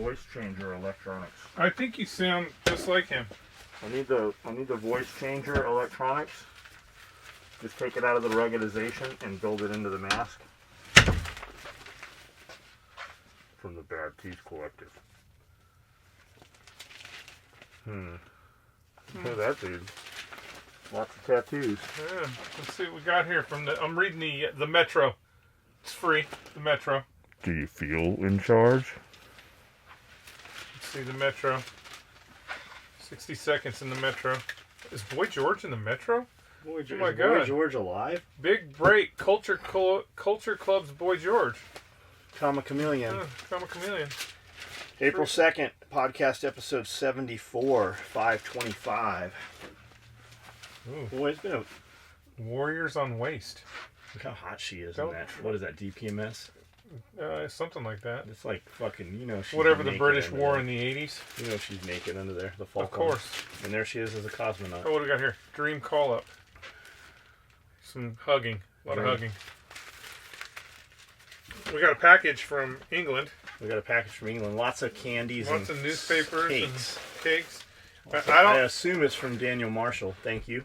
voice changer electronics. I think you sound just like him. I need the voice changer electronics. Just take it out of the ruggedization and build it into the mask. From the Bad Teeth Collective. Look at that dude. Lots of tattoos. Yeah, let's see what we got here from the. I'm reading the Metro. It's free. The Metro. Do you feel in charge? Let's see the Metro. 60 seconds in the Metro. Is Boy George in the Metro? Boy George, oh my God. Boy George alive? Big break. Culture Club's Boy George. Comma Chameleon. Comma Chameleon. April 2nd, podcast episode 74, 525. Ooh. Boy, it's been a... Warriors on Waste. Look how hot she is in that. What is that, DPMS? Something like that. It's like fucking, you know, she's whatever the British under wore there. in the 80s. You know she's naked under there, the Falcon. Of course. And there she is as a cosmonaut. Oh, what do we got here? Dream call up. Some hugging. A lot of hugging. We got a package from England. We got a package from England. Lots of candies Lots of newspapers cakes. and cakes. I assume it's from Daniel Marshall. Thank you.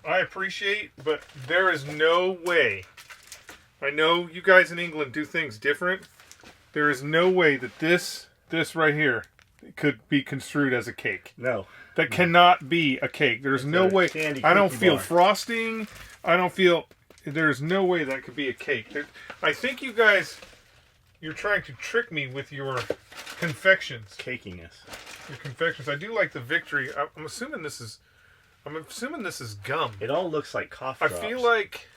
I appreciate, but there is no way. I know you guys in England do things different. There is no way that this right here could be construed as a cake. No. That cannot be a cake. There's no way. I don't feel frosting. I don't feel... There's no way that could be a cake. I think you guys... You're trying to trick me with your confections. Cakiness. Your confections. I do like the Victory. I'm assuming this is... gum. It all looks like cough drops. I feel like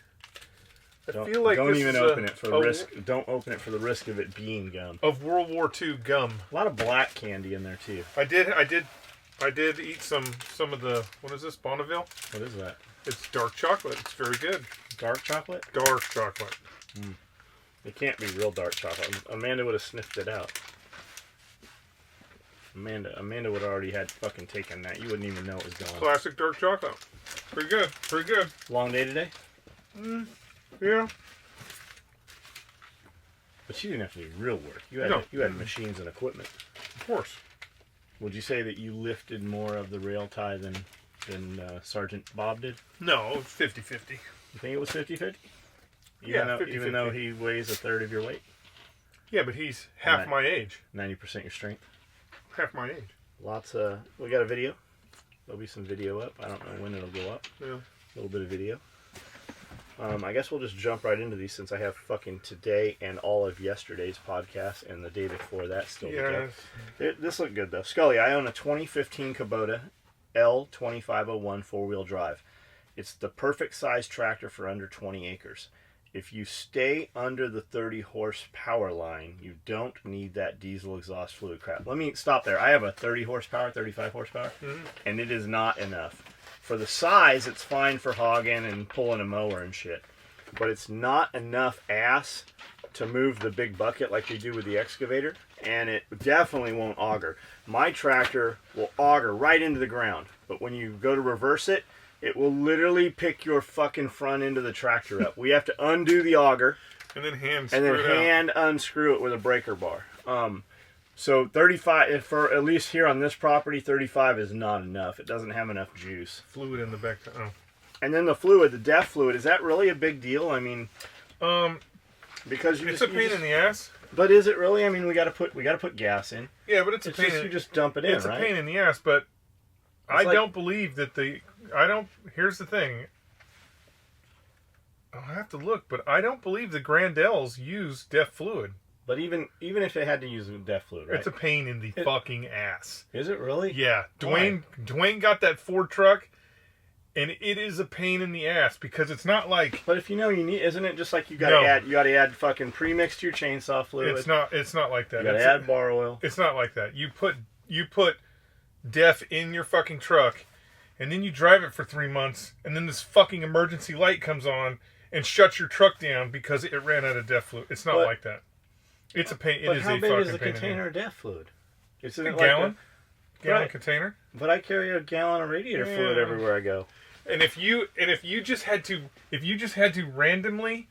don't this even is open it for the risk. Don't open it for the risk of it being gum. Of World War II gum. A lot of black candy in there too. I did eat some of the, what is this, Bonneville? What is that? It's dark chocolate. It's very good. Dark chocolate? Dark chocolate. It can't be real dark chocolate. Amanda would have sniffed it out. Amanda would have already had fucking taken that. You wouldn't even know it was gone. Classic dark chocolate. Pretty good. Pretty good. Long day today? Yeah. But you didn't have to do real work. You had machines and equipment. Of course. Would you say that you lifted more of the rail tie than Sergeant Bob did? No, it was 50-50. You think it was 50-50? Yeah, 50-50. Even though he weighs a third of your weight? Yeah, but he's half my age. 90% your strength? Half my age. We got a video. There'll be some video up. I don't know when it'll go up. Yeah. A little bit of video. I guess we'll just jump right into these since I have fucking today and all of yesterday's podcast and the day before that still to go. This looked good though. Skully, I own a 2015 Kubota L2501 four-wheel drive. It's the perfect size tractor for under 20 acres. If you stay under the 30 horsepower line, you don't need that diesel exhaust fluid crap. Let me stop there. I have a 30 horsepower, 35 horsepower, and it is not enough. For the size, it's fine for hogging and pulling a mower and shit. But it's not enough ass to move the big bucket like they do with the excavator, and it definitely won't auger. My tractor will auger right into the ground, but when you go to reverse it, it will literally pick your fucking front end of the tractor up. We have to undo the auger. And then hand unscrew it with a breaker bar. So 35, for at least here on this property, 35 is not enough. It doesn't have enough juice. Fluid in the back. Oh. And then the fluid, the DEF fluid, is that really a big deal? I mean, because it's a pain in the ass. But is it really? I mean, we got to put gas in. Yeah, but it's a pain. You just dump it in, right? It's a pain in the ass, but I don't believe that here's the thing. I'll have to look, but I don't believe the Grandels use DEF fluid. But even if they had to use DEF fluid, right? It's a pain in the fucking ass. Is it really? Yeah. Dwayne got that Ford truck, and it is a pain in the ass because it's not like. But if you need, isn't it just like you got to add fucking premix to your chainsaw fluid? It's not like that. You got to add bar oil. It's not like that. You put DEF in your fucking truck, and then you drive it for 3 months, and then this fucking emergency light comes on and shuts your truck down because it ran out of DEF fluid. It's not like that. It's a pain. But how big is the container of DEF fluid? It's a gallon. Gallon container. But I carry a gallon of radiator fluid everywhere I go. And if you just had to randomly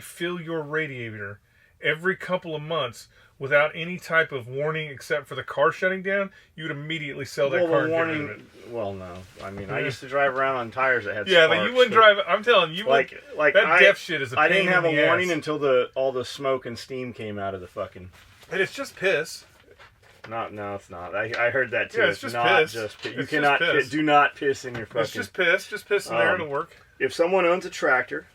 fill your radiator every couple of months without any type of warning except for the car shutting down, you would immediately sell that car and get rid of it. Well, no. I mean, I used to drive around on tires that had yeah, sparks, but you wouldn't drive. I'm telling you, like that DEF shit is a pain I didn't have in the a warning ass. until all the smoke and steam came out of the fucking... And it's just piss. No, it's not. I heard that too. Yeah, it's just not piss. just piss. You It's cannot just piss. do not piss in your fucking... It's just piss. Just piss in there and it'll work. If someone owns a tractor,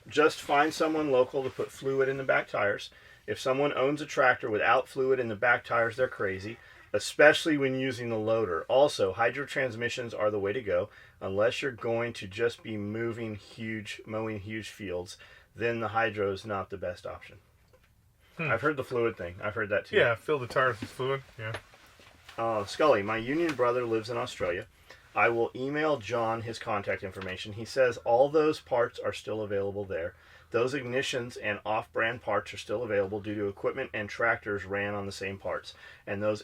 just find someone local to put fluid in the back tires. If someone owns a tractor without fluid in the back tires, they're crazy, especially when using the loader. Also, hydro transmissions are the way to go, unless you're going to just be mowing huge fields. Then the hydro is not the best option. I've heard the fluid thing. I've heard that too. Yeah, fill the tires with fluid. Yeah. Scully, my union brother lives in Australia. I will email John his contact information. He says all those parts are still available there. Those ignitions and off-brand parts are still available due to equipment and tractors ran on the same parts. And those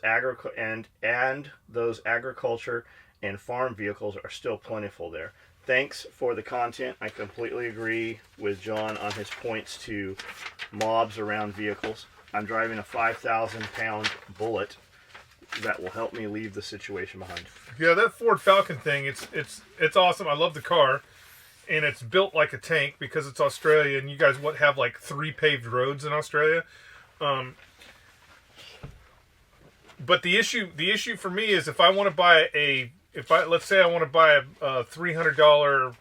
those agriculture and farm vehicles are still plentiful there. Thanks for the content. I completely agree with John on his points to mobs around vehicles. I'm driving a 5,000-pound Bullet that will help me leave the situation behind. Yeah, that Ford Falcon thing, it's awesome. I love the car. And it's built like a tank because it's Australia, and you guys have like 3 paved roads in Australia. But the issue for me is if I want to buy let's say I want to buy a $300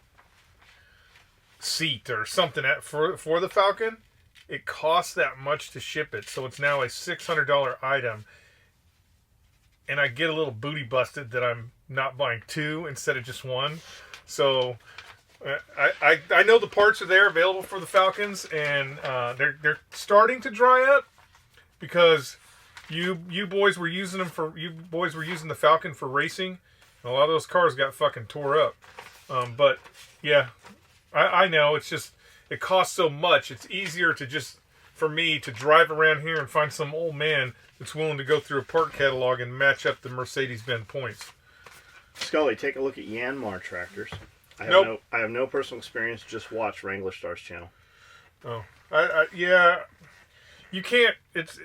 seat or something for the Falcon, it costs that much to ship it, so it's now a $600 item. And I get a little booty busted that I'm not buying 2 instead of just 1. So I know the parts are there available for the Falcons, and they're starting to dry up because you boys were using the Falcon for racing. And a lot of those cars got fucking tore up. But yeah, I know it's just it costs so much. It's easier for me to drive around here and find some old man that's willing to go through a part catalog and match up the Mercedes-Benz points. Scully, take a look at Yanmar tractors. I have no personal experience. Just watch Wrangler Star's channel. Oh, yeah. You can't. It's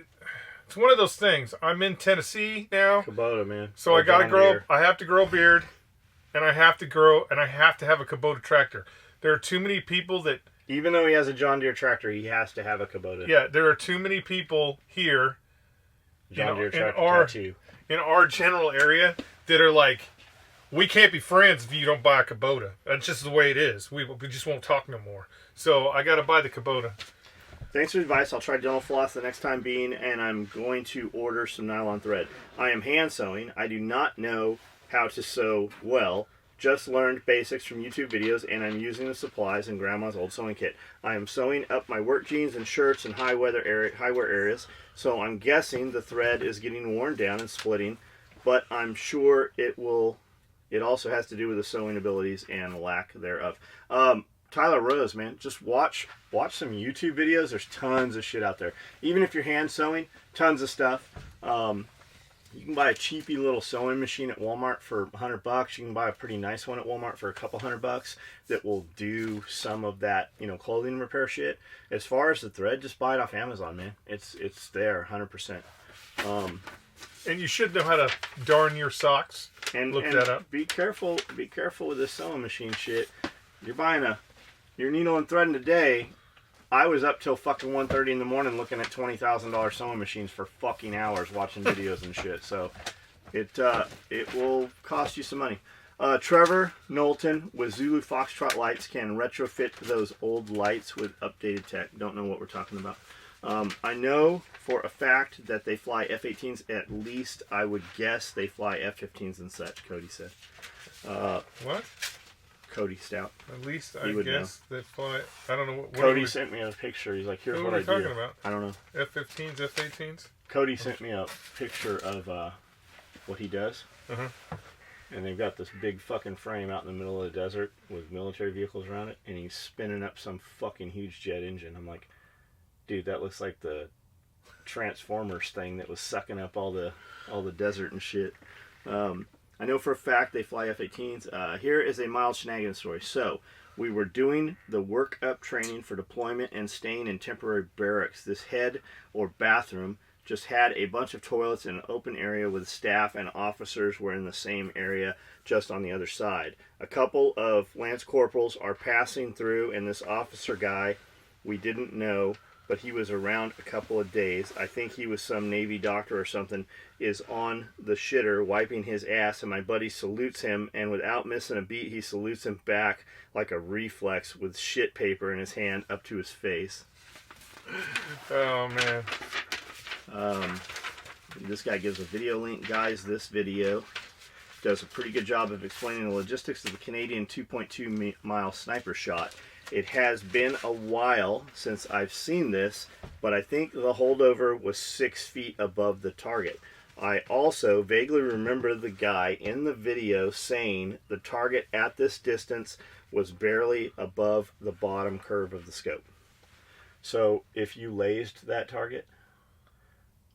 one of those things. I'm in Tennessee now. Kubota, man. So I gotta grow. I have to grow a beard, and I have to have a Kubota tractor. There are too many people that. Even though he has a John Deere tractor, he has to have a Kubota. Yeah, there are too many people here. John Deere tractor in our general area that are like, we can't be friends if you don't buy a Kubota. That's just the way it is. We just won't talk no more. So I got to buy the Kubota. Thanks for the advice. I'll try dental floss the next time being, and I'm going to order some nylon thread. I am hand sewing. I do not know how to sew well. Just learned basics from YouTube videos, and I'm using the supplies in Grandma's old sewing kit. I am sewing up my work jeans and shirts in high wear areas, so I'm guessing the thread is getting worn down and splitting, but I'm sure it will. It also has to do with the sewing abilities and lack thereof. Tyler Rose, man, just watch some YouTube videos. There's tons of shit out there. Even if you're hand sewing, tons of stuff. You can buy a cheapy little sewing machine at Walmart for $100. You can buy a pretty nice one at Walmart for a couple $100 that will do some of that, clothing repair shit. As far as the thread, just buy it off Amazon, man. It's there, 100%. And you should know how to darn your socks. Look that up. Be careful with this sewing machine shit. You're buying your needle and threading today. I was up till fucking 1:30 in the morning looking at $20,000 sewing machines for fucking hours watching videos and shit. So it will cost you some money. Trevor Knowlton with Zulu Foxtrot lights can retrofit those old lights with updated tech. Don't know what we're talking about. I know for a fact that they fly F-18s. At least I would guess they fly F-15s and such, Cody said. What? Cody Stout. At least I guess they fly. I don't know what. Cody sent me a picture. He's like, "Here's what I do." What are we talking about? I don't know. F-15s, F-18s. Cody sent me a picture of what he does. And they've got this big fucking frame out in the middle of the desert with military vehicles around it, and he's spinning up some fucking huge jet engine. I'm like, dude, that looks like the Transformers thing that was sucking up all the desert and shit. I I know for a fact they fly F-18s. Here is a mild shenanigans story. So, we were doing the work-up training for deployment and staying in temporary barracks. This head, or bathroom, just had a bunch of toilets in an open area with staff and officers were in the same area, just on the other side. A couple of Lance Corporals are passing through, and this officer guy, we didn't know, but he was around a couple of days. I think he was some Navy doctor or something, is on the shitter wiping his ass, and my buddy salutes him, and without missing a beat, he salutes him back like a reflex with shit paper in his hand up to his face. Oh, man. This guy gives a video link. Guys, this video does a pretty good job of explaining the logistics of the Canadian 2.2 mile sniper shot. It has been a while since I've seen this, but I think the holdover was 6 feet above the target. I also vaguely remember the guy in the video saying the target at this distance was barely above the bottom curve of the scope. So if you lased that target,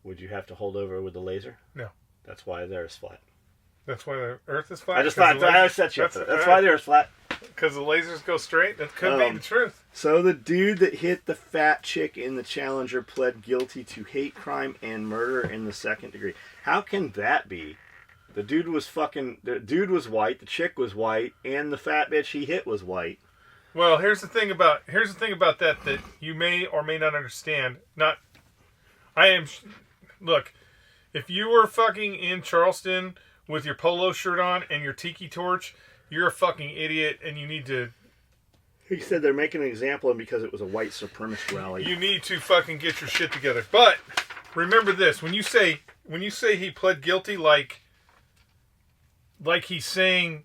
would you have to hold over with the laser? No. That's why the Earth's flat. That's why the Earth is flat? I just thought, I set you up for that. That's why the Earth's flat. Because the lasers go straight? That could be the truth. So the dude that hit the fat chick in the Challenger pled guilty to hate crime and murder in the 2nd degree. How can that be? The dude was white, the chick was white, and the fat bitch he hit was white. Well, here's the thing about that you may or may not understand. Look, if you were fucking in Charleston with your polo shirt on and your tiki torch, you're a fucking idiot, and you need to... He said they're making an example of him because it was a white supremacist rally. You need to fucking get your shit together. But remember this: when you say he pled guilty, like he's saying,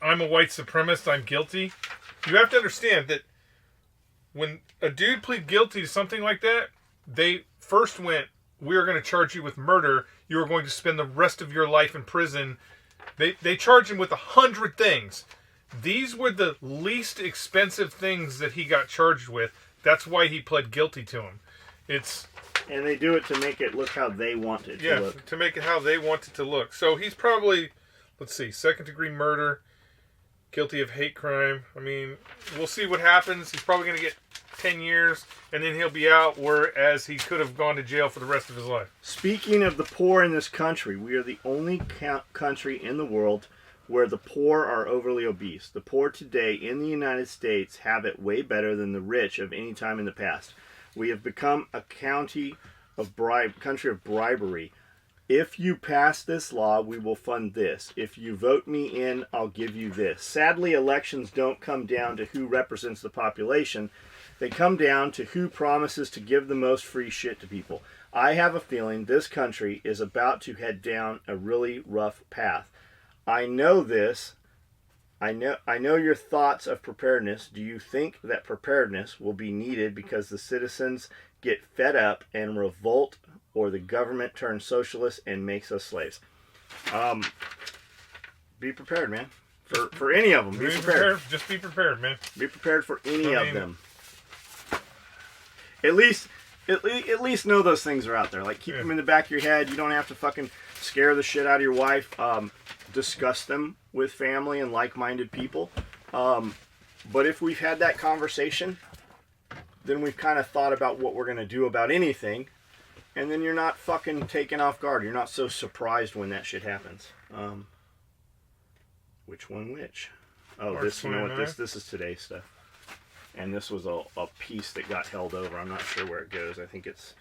"I'm a white supremacist, I'm guilty," you have to understand that when a dude plead guilty to something like that, they first went, "We are going to charge you with murder. You are going to spend the rest of your life in prison." They charged him with 100 things. These were the least expensive things that he got charged with. That's why he pled guilty to them. And they do it to make it look how they want it to look. To make it how they want it to look. So he's probably, let's see, 2nd degree murder, guilty of hate crime. I mean, we'll see what happens. He's probably going to get 10 years, and then he'll be out, whereas he could have gone to jail for the rest of his life. Speaking of the poor in this country, we are the only country in the world where the poor are overly obese. The poor today in the United States have it way better than the rich of any time in the past. We have become a country of bribery. If you pass this law, we will fund this. If you vote me in, I'll give you this. Sadly, elections don't come down to who represents the population. They come down to who promises to give the most free shit to people. I have a feeling this country is about to head down a really rough path. I know this. I know your thoughts of preparedness. Do you think that preparedness will be needed because the citizens get fed up and revolt, or the government turns socialist and makes us slaves? Be prepared, man. For any of them. Be prepared. Just be prepared, man. Be prepared for any of them. At least know those things are out there. Like, keep them in the back of your head. You don't have to fucking scare the shit out of your wife. Discuss them with family and like-minded people. But if we've had that conversation, then we've kind of thought about what we're going to do about anything. And then you're not fucking taken off guard. You're not so surprised when that shit happens. Which one which? Oh, this, you know what, this is today's stuff. And this was a piece that got held over. I'm not sure where it goes. I think it's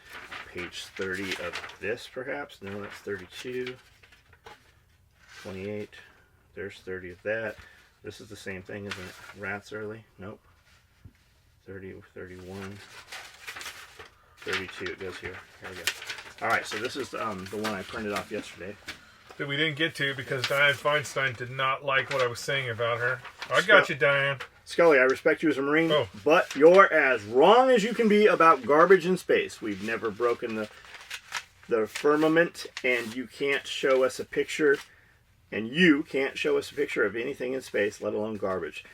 page 30 of this, perhaps. No, that's 32. 28. There's 30 of that. This is the same thing, isn't it? Rats early? Nope. 30, 31. 32. It goes here. Here we go. Alright, so this is the one I printed off yesterday. That we didn't get to because Dianne Feinstein did not like what I was saying about her. I got you, Dianne. Skully, I respect you as a Marine, but you're as wrong as you can be about garbage in space. We've never broken the firmament, and you can't show us a picture, and you can't show us a picture of anything in space, let alone garbage.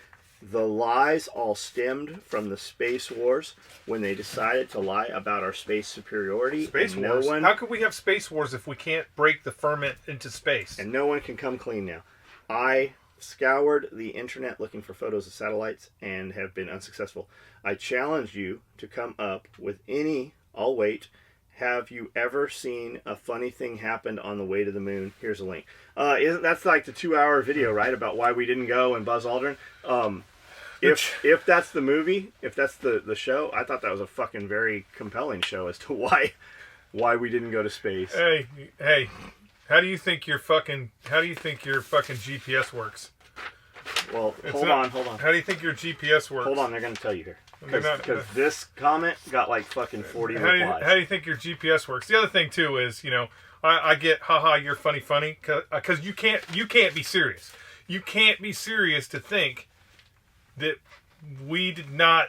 The lies all stemmed from the space wars when they decided to lie about our space superiority. Space wars? How could we have space wars if we can't break the firmament into space? And no one can come clean now. I scoured the internet looking for photos of satellites and have been unsuccessful. I challenge you to come up with any... I'll wait. Have you ever seen a funny thing happen on the way to the moon? Here's a link. That's like the 2-hour video, right, about why we didn't go and Buzz Aldrin. If that's the movie, if that's the show, I thought that was a fucking very compelling show as to why we didn't go to space. Hey, how do you think your fucking GPS works? Well, hold on. How do you think your GPS works? Hold on, they're going to tell you here. Because this comment got like fucking 40 replies. How do you think your GPS works? The other thing too is, I get, haha, you're funny, because you can't be serious. You can't be serious to think that we did not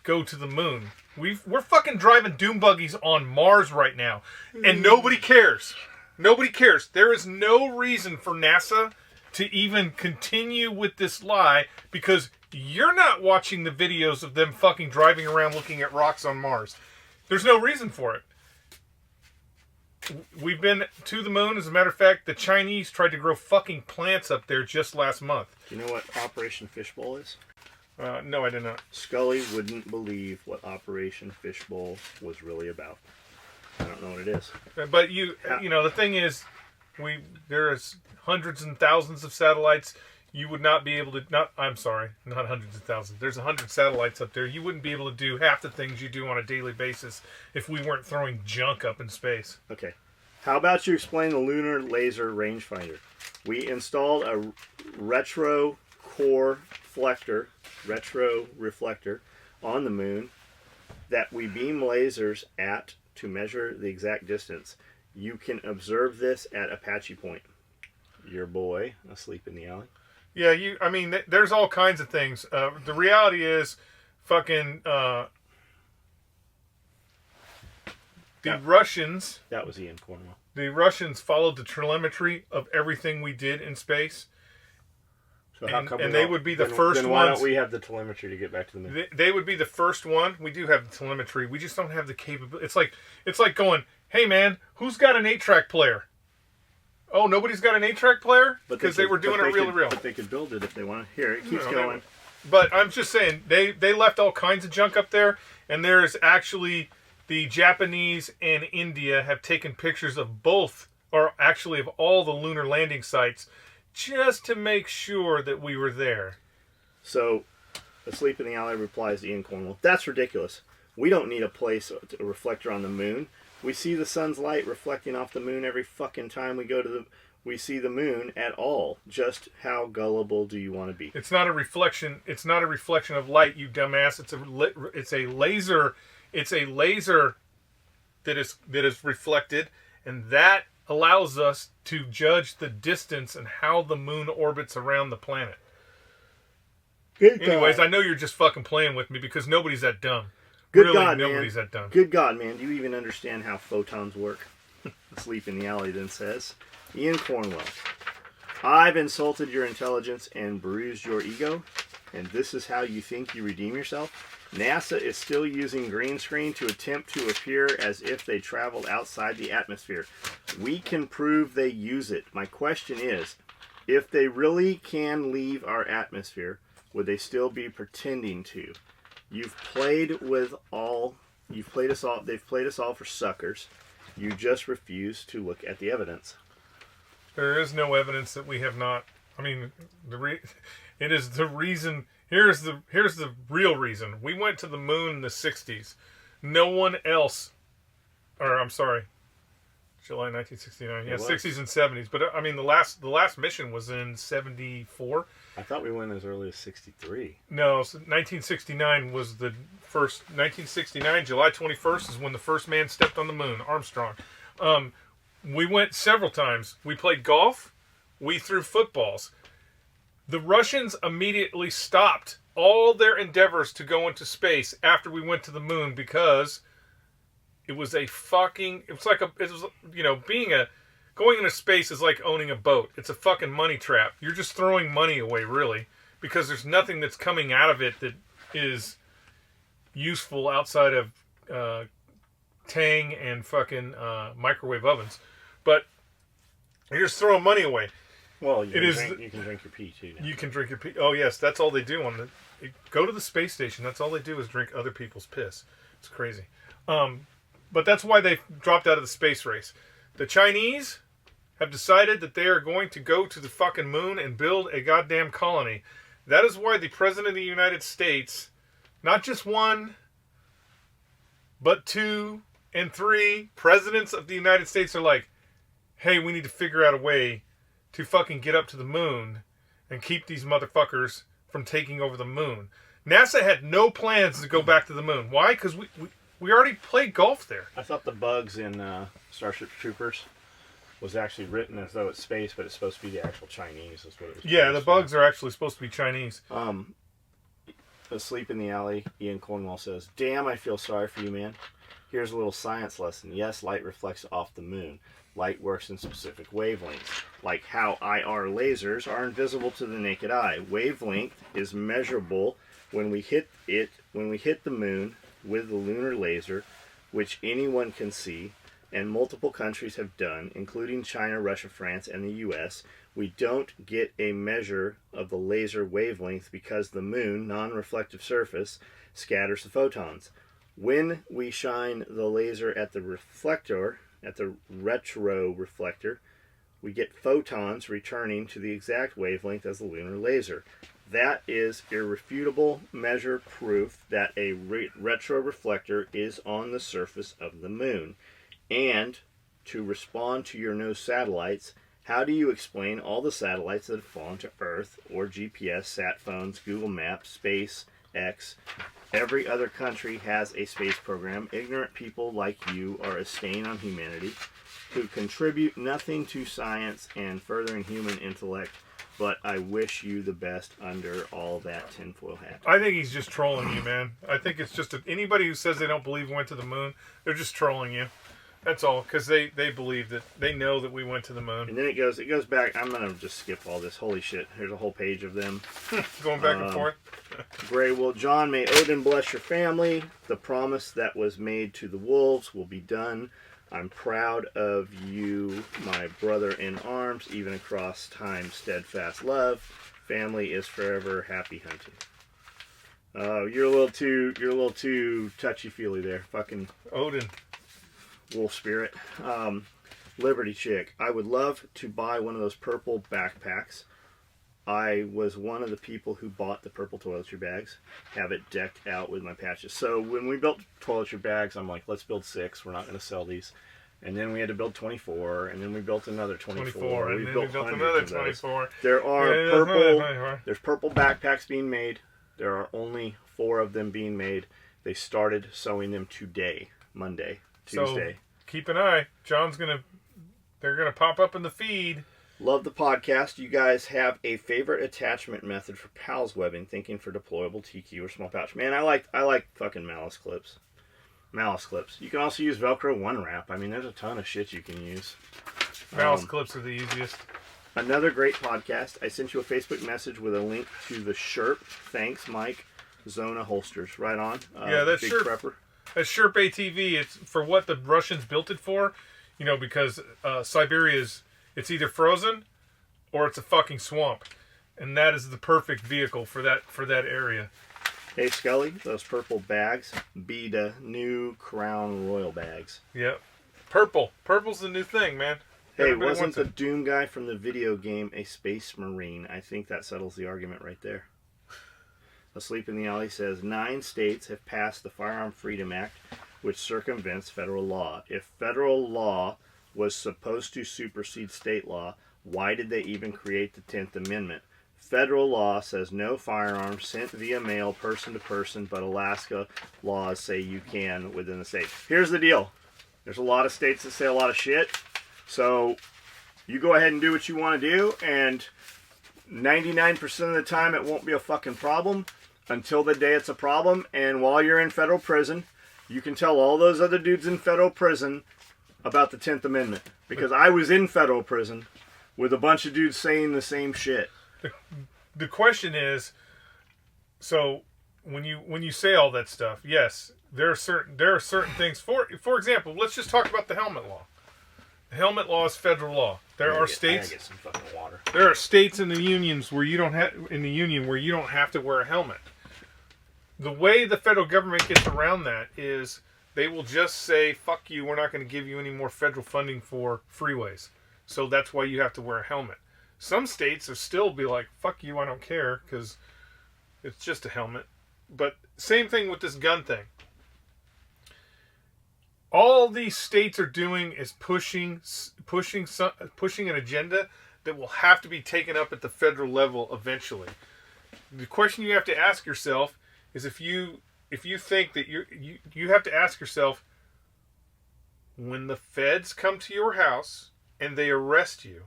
go to the moon. We're fucking driving doom buggies on Mars right now, and nobody cares. Nobody cares. There is no reason for NASA to even continue with this lie, because you're not watching the videos of them fucking driving around looking at rocks on Mars. There's no reason for it. We've been to the moon. As a matter of fact, the Chinese tried to grow fucking plants up there just last month. Do you know what Operation Fishbowl is? No, I did not. Scully wouldn't believe what Operation Fishbowl was really about. I don't know what it is. But the thing is, there is hundreds and thousands of satellites. You would not be able to, not hundreds of thousands. There's 100 satellites up there. You wouldn't be able to do half the things you do on a daily basis if we weren't throwing junk up in space. Okay. How about you explain the lunar laser rangefinder? We installed a retro reflector on the moon that we beam lasers at to measure the exact distance. You can observe this at Apache Point. Your boy asleep in the alley. Yeah, there's all kinds of things. The reality is, Russians... That was Ian Cornwell. The Russians followed the telemetry of everything we did in space. So how come they would be the first ones... Then why don't we have the telemetry to get back to the moon? They would be the first one. We do have the telemetry. We just don't have the capability. It's like going, hey man, who's got an 8-track player? Oh, nobody's got an 8-track player? Because they were doing it real. But they could build it if they want to. Here, it keeps going. But I'm just saying, they left all kinds of junk up there, and there's actually, the Japanese and India have taken pictures of both, or actually of all the lunar landing sites, just to make sure that we were there. So, Asleep in the Alley replies to Ian Cornwell, that's ridiculous. We don't need a reflector on the moon. We see the sun's light reflecting off the moon every fucking time we see the moon at all. Just how gullible do you want to be? It's not a reflection. It's not a reflection of light, you dumbass. It's a laser. It's a laser that is reflected, and that allows us to judge the distance and how the moon orbits around the planet. Anyways, I know you're just fucking playing with me because nobody's that dumb. Nobody's that dumb. Good God, man. Do you even understand how photons work? Asleep in the Alley then says. Ian Cornwell. I've insulted your intelligence and bruised your ego, and this is how you think you redeem yourself? NASA is still using green screen to attempt to appear as if they traveled outside the atmosphere. We can prove they use it. My question is, if they really can leave our atmosphere, would they still be pretending to? They've played us all for suckers. You just refuse to look at the evidence. There is no evidence that we have not. I mean, it is the reason. Here's the real reason. We went to the moon in the 60s. No one else, July 1969. Yeah, 60s and 70s. But I mean, the last mission was in 74. I thought we went as early as 63. No, 1969 was the first. 1969, July 21st is when the first man stepped on the moon, Armstrong. We went several times. We played golf. We threw footballs. The Russians immediately stopped all their endeavors to go into space after we went to the moon because it was going into space is like owning a boat. It's a fucking money trap. You're just throwing money away, really. because there's nothing that's coming out of it that is useful outside of Tang and fucking microwave ovens. But you're just throwing money away. Well, you can drink your pee too. Now. You can drink your pee. Oh yes, that's all they do on the. Go to the space station. That's all they do is drink other people's piss. It's crazy. But that's why they dropped out of the space race. The Chinese have decided that they are going to go to the fucking moon and build a goddamn colony. That is why the President of the United States, not just one, but 2 and 3 presidents of the United States are like, hey, we need to figure out a way to fucking get up to the moon and keep these motherfuckers from taking over the moon. NASA had no plans to go back to the moon. Why? Because we already played golf there. I thought the bugs in Starship Troopers was actually written as though it's space, but it's supposed to be the actual Chinese. Is what it was. Yeah, the bugs are actually supposed to be Chinese. Asleep in the alley, Ian Cornwall says, "Damn, I feel sorry for you, man. Here's a little science lesson. Yes, light reflects off the moon. Light works in specific wavelengths, like how IR lasers are invisible to the naked eye. Wavelength is measurable when we hit the moon with the lunar laser, which anyone can see, and multiple countries have done, including China, Russia, France, and the US. We don't get a measure of the laser wavelength because the moon, non-reflective surface, scatters the photons. When we shine the laser at the reflector, at the retro reflector, we get photons returning to the exact wavelength as the lunar laser. That is irrefutable measure proof that a retro reflector is on the surface of the moon. And to respond to your no satellites, how do you explain all the satellites that have fallen to Earth or GPS, sat phones, Google Maps, SpaceX? Every other country has a space program. Ignorant people like you are a stain on humanity who contribute nothing to science and furthering human intellect, but I wish you the best under all that tinfoil hat." I think he's just trolling you, man. I think it's just anybody who says they don't believe we went to the moon, they're just trolling you. That's all, because they believe that, they know that we went to the moon. And then it goes back. I'm going to just skip all this. Holy shit. Here's a whole page of them. Going back and forth. Gray, well, John, may Odin bless your family. The promise that was made to the wolves will be done. I'm proud of you, my brother in arms, even across time, steadfast love. Family is forever. Happy hunting. You're a little too touchy-feely there. Fucking Odin. Wolf spirit. Liberty chick. I would love to buy one of those purple backpacks. I was one of the people who bought the purple toiletry bags. Have it decked out with my patches. So when we built toiletry bags, I'm like, let's build 6. We're not going to sell these. And then we had to build 24. And then we built another 24. And then we built another 24. There are there's purple backpacks being made. There are only 4 of them being made. They started sewing them today, Monday. Tuesday. So keep an eye. They're gonna pop up in the feed. Love the podcast. You guys have a favorite attachment method for pals webbing? Thinking for deployable TQ or small pouch. Man, I like fucking malice clips. Malice clips. You can also use Velcro one wrap. I mean, there's a ton of shit you can use. Malice clips are the easiest. Another great podcast. I sent you a Facebook message with a link to the Sherp. Thanks, Mike. Zona holsters. Right on. Yeah, that's Big Sherp. Prepper. A Sherp ATV, it's for what the Russians built it for, because Siberia it's either frozen or it's a fucking swamp, and that is the perfect vehicle for that area. Hey Skully, those purple bags be the new Crown Royal bags. Yep, purple's the new thing, man. Hey, wasn't the Doom guy from the video game a space marine? I think that settles the argument right there. Asleep in the Alley says 9 states have passed the Firearm Freedom Act, which circumvents federal law. If federal law was supposed to supersede state law, why did they even create the 10th Amendment? Federal law says no firearms sent via mail person to person, but Alaska laws say you can within the state. Here's the deal. There's a lot of states that say a lot of shit, so you go ahead and do what you want to do, and 99% of the time it won't be a fucking problem. Until the day it's a problem, and while you're in federal prison, you can tell all those other dudes in federal prison about the 10th Amendment. Because I was in federal prison with a bunch of dudes saying the same shit. the question is, so when you say all that stuff, yes, there are certain things. For example, let's just talk about the helmet law. The helmet law is federal law. There are states. I gotta get some fucking water. There are states in the unions where you don't have to wear a helmet. The way the federal government gets around that is they will just say, "Fuck you, we're not going to give you any more federal funding for freeways." So that's why you have to wear a helmet. Some states will still be like, "Fuck you, I don't care," because it's just a helmet. But same thing with this gun thing. All these states are doing is pushing an agenda that will have to be taken up at the federal level eventually. The question you have to ask yourself is if you think that you have to ask yourself, when the feds come to your house and they arrest you,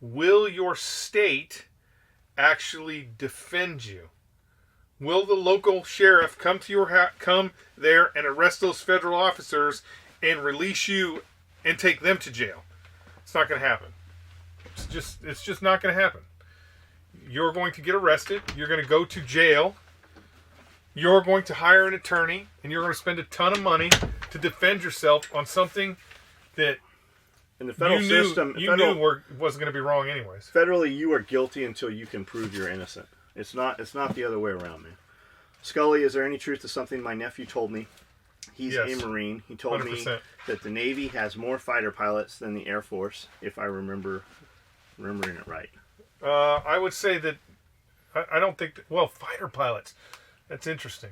will your state actually defend you? Will the local sheriff come to your come there and arrest those federal officers and release you and take them to jail? It's not going to happen. It's just not going to happen. You're going to get arrested. You're going to go to jail. You're going to hire an attorney, and you're going to spend a ton of money to defend yourself on something that in the federal system wasn't going to be wrong anyways. Federally, you are guilty until you can prove you're innocent. It's not the other way around, man. Skully, is there any truth to something my nephew told me? He's a Marine. He told 100%. Me that the Navy has more fighter pilots than the Air Force, if I remembering it right. I would say that I don't think that, fighter pilots. That's interesting.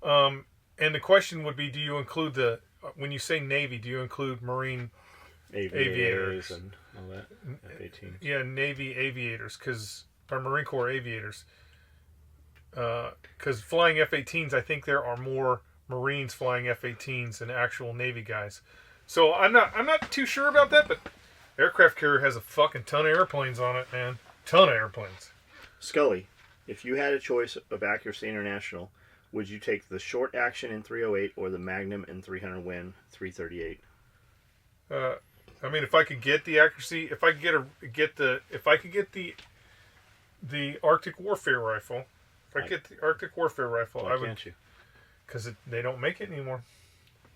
And the question would be, do you include when you say Navy, do you include Marine aviators and all that? F-18s. Yeah, Navy aviators, or Marine Corps aviators. Because flying F-18s, I think there are more Marines flying F-18s than actual Navy guys. So I'm not too sure about that, but aircraft carrier has a fucking ton of airplanes on it, man. Ton of airplanes. Skully, if you had a choice of Accuracy International, would you take the short action in 308 or the Magnum in 300 Win 338? I mean, if I could get the accuracy, if I could get the Arctic Warfare rifle, I would. Why can't you? Because they don't make it anymore.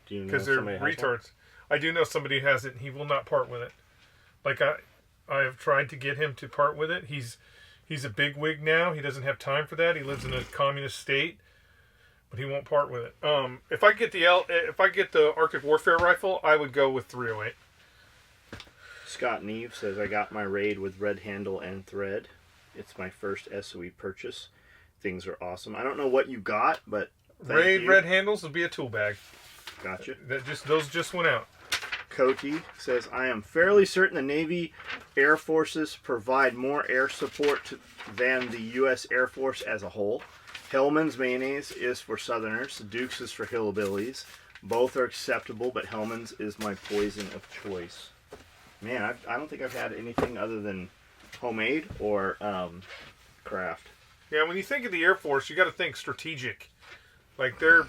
Do you know because they're retards. I do know somebody who has it, and he will not part with it. Like I have tried to get him to part with it. He's a bigwig now. He doesn't have time for that. He lives in a communist state, but he won't part with it. If I get the Arctic Warfare rifle, I would go with 308. Scott Neve says, I got my Raid with red handle and thread. It's my first SOE purchase. Things are awesome. I don't know what you got, but Raid red handles will be a tool bag. Gotcha. Those just went out. Coty says, I am fairly certain the Navy Air Forces provide more air support than the U.S. Air Force as a whole. Hellman's mayonnaise is for Southerners. Duke's is for hillbillies. Both are acceptable, but Hellman's is my poison of choice. Man, I don't think I've had anything other than homemade or craft. Yeah, when you think of the Air Force, you got to think strategic. Like they're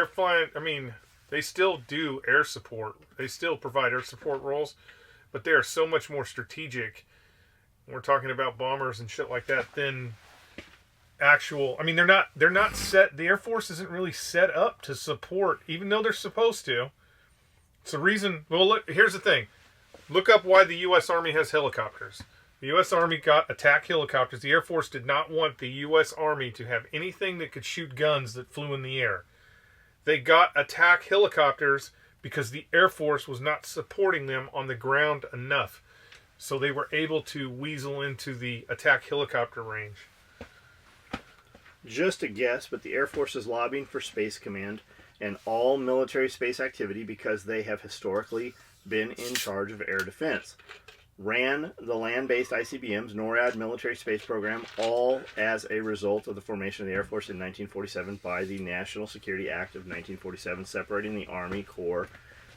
flying. I mean, they still do air support. They still provide air support roles, but they are so much more strategic. We're talking about bombers and shit like that than actual. I mean, they're not set. The Air Force isn't really set up to support, even though they're supposed to. It's the reason. Well, look. Here's the thing. Look up why the U.S. Army has helicopters. The U.S. Army got attack helicopters. The Air Force did not want the U.S. Army to have anything that could shoot guns that flew in the air. They got attack helicopters because the Air Force was not supporting them on the ground enough. So they were able to weasel into the attack helicopter range. Just a guess, but the Air Force is lobbying for Space Command and all military space activity because they have historically been in charge of air defense. Ran the land-based ICBM's NORAD military space program, all as a result of the formation of the Air Force in 1947 by the National Security Act of 1947, separating the Army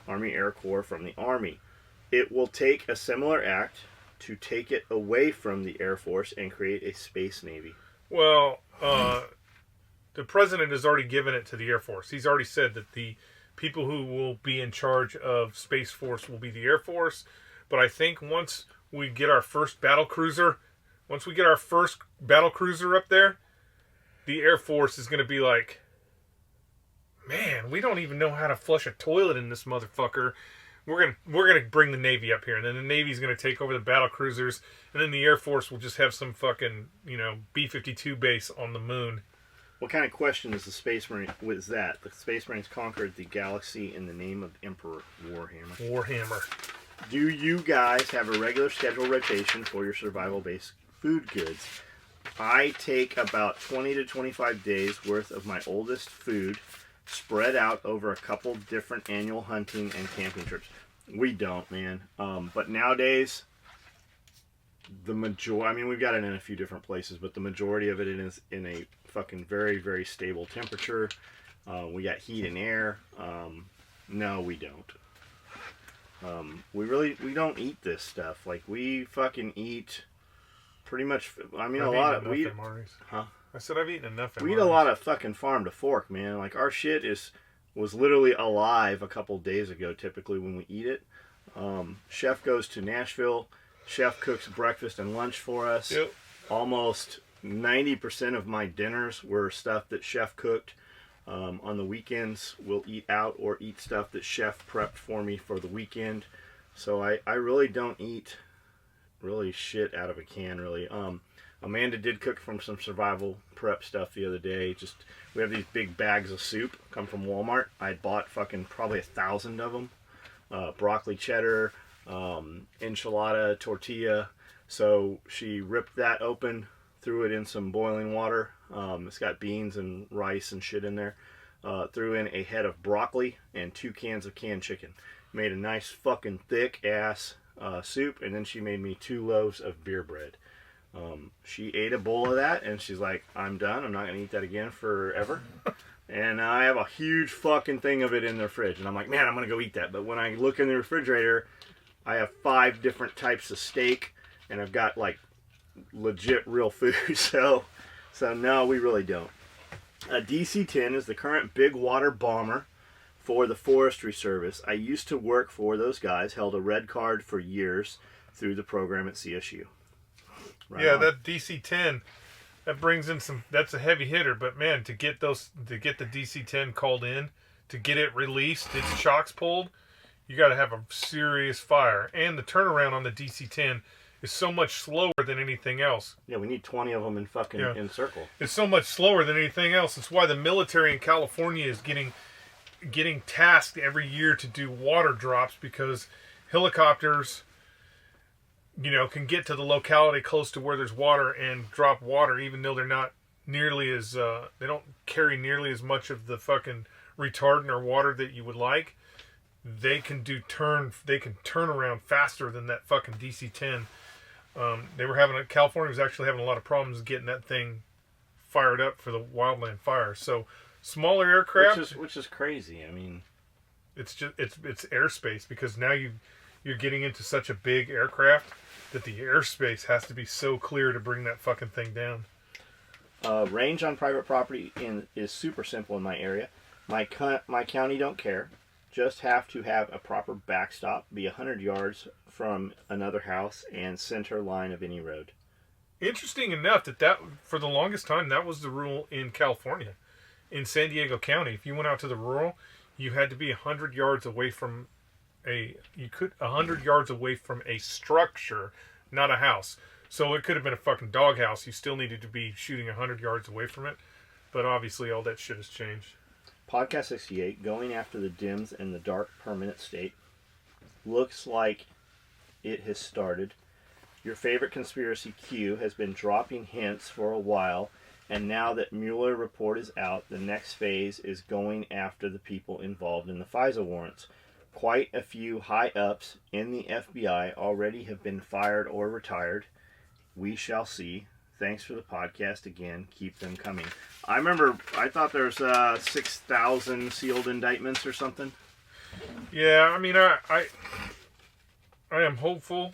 Air Corps from the Army. It will take a similar act to take it away from the Air Force and create a space navy. Well, the president has already given it to the Air Force. He's already said that the people who will be in charge of Space Force will be the Air Force. But I think once we get our first battle cruiser, once we get our first battle cruiser up there, the Air Force is going to be like, man, we don't even know how to flush a toilet in this motherfucker. We're gonna bring the Navy up here, and then the Navy's gonna take over the battle cruisers, and then the Air Force will just have some fucking, B-52 base on the moon. What kind of question is the Space Marine? Was that the Space Marines conquered the galaxy in the name of Emperor Warhammer? Warhammer. Do you guys have a regular schedule rotation for your survival-based food goods? I take about 20 to 25 days worth of my oldest food, spread out over a couple different annual hunting and camping trips. We don't, man. But nowadays, we've got it in a few different places, but the majority of it is in a fucking very, very stable temperature. We got heat and air. No, we don't. We don't eat this stuff. Like, we fucking eat pretty much, a lot of, huh? I said I've eaten enough. We eat a lot of fucking farm to fork, man. Like, our shit was literally alive a couple days ago, typically, when we eat it. Chef goes to Nashville. Chef cooks breakfast and lunch for us. Yep. Almost 90% of my dinners were stuff that Chef cooked. On the weekends, we'll eat out or eat stuff that Chef prepped for me for the weekend. So I really don't eat really shit out of a can, really. Amanda did cook from some survival prep stuff the other day. We have these big bags of soup come from Walmart. I bought fucking probably 1,000 of them. Broccoli cheddar, enchilada, tortilla. So she ripped that open, threw it in some boiling water. It's got beans and rice and shit in there. Threw in a head of broccoli and 2 cans of canned chicken. Made a nice fucking thick ass soup, and then she made me 2 loaves of beer bread. She ate a bowl of that, and she's like, I'm done. I'm not going to eat that again forever. And I have a huge fucking thing of it in the fridge. And I'm like, man, I'm going to go eat that. But when I look in the refrigerator, I have 5 different types of steak, and I've got, like, legit real food. So no, we really don't. A DC-10 is the current big water bomber for the Forestry Service. I used to work for those guys, held a red card for years through the program at CSU. Right yeah, on. that DC-10, that brings in that's a heavy hitter, but man, to get the DC-10 called in, to get it released, its chocks pulled, you got to have a serious fire. And the turnaround on the DC-10 is so much slower than anything else. Yeah, we need 20 of them in fucking in circle. It's so much slower than anything else. It's why the military in California is getting tasked every year to do water drops, because helicopters, can get to the locality close to where there's water and drop water, even though they're not nearly as, they don't carry nearly as much of the fucking retardant or water that you would like. They can turn around faster than that fucking DC-10. California was actually having a lot of problems getting that thing fired up for the wildland fire. So smaller aircraft, which is crazy. I mean, it's airspace, because now you're getting into such a big aircraft that the airspace has to be so clear to bring that fucking thing down. Range on private property is super simple in my area. My county don't care. Just have to have a proper backstop, be 100 yards from another house, and center line of any road. Interesting enough that for the longest time, that was the rule in California. In San Diego County, if you went out to the rural, you had to be 100 yards away from 100 yards away from a structure, not a house. So it could have been a fucking doghouse. You still needed to be shooting 100 yards away from it. But obviously all that shit has changed. Podcast 68, going after the dims and the dark permanent state. Looks like it has started. Your favorite conspiracy Q has been dropping hints for a while, and now that Mueller report is out, the next phase is going after the people involved in the FISA warrants. Quite a few high-ups in the FBI already have been fired or retired. We shall see. Thanks for the podcast again. Keep them coming. I thought there was 6,000 sealed indictments or something. Yeah, I mean, I am hopeful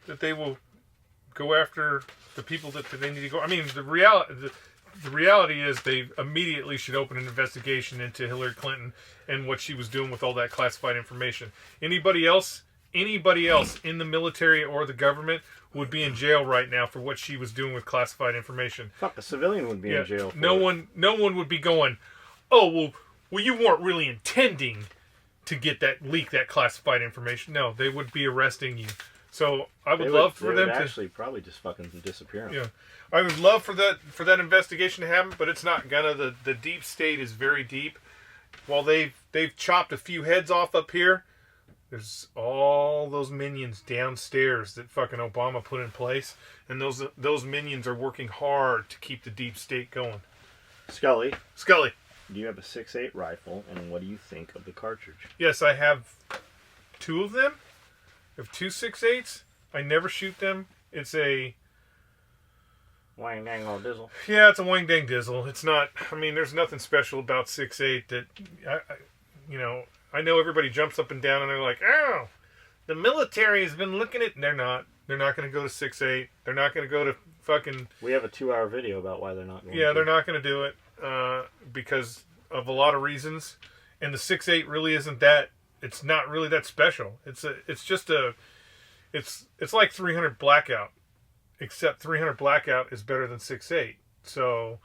that they will go after the people that they need to go. I mean, the reality is they immediately should open an investigation into Hillary Clinton and what she was doing with all that classified information. Anybody else anybody else in the military or the government would be in jail right now for what she was doing with classified information. Fuck, a civilian would be in jail. No one would be going, oh well, you weren't really intending to leak that classified information. No, they would be arresting you. So I would love for them to actually probably just fucking disappear. Yeah, I would love for that investigation to happen, but it's not gonna. The deep state is very deep. While they've chopped a few heads off up here, there's all those minions downstairs that fucking Obama put in place, and those minions are working hard to keep the deep state going. Skully, do you have a 6.8 rifle, and what do you think of the cartridge? Yes, I have 2 of them. I have 2 6.8s. I never shoot them. It's a wang dang old dizzle. Yeah, it's a wang dang dizzle. It's not. I mean, there's nothing special about 6.8 that I know everybody jumps up and down and they're like, oh, the military has been looking at. They're not. They're not going to go to 6.8. They're not going to go to fucking. We have a 2-hour video about why they're not going. Yeah, they're not going to do it because of a lot of reasons. And the 6.8 really isn't that. It's not really that special. It's like 300 Blackout, except 300 Blackout is better than 6.8. So,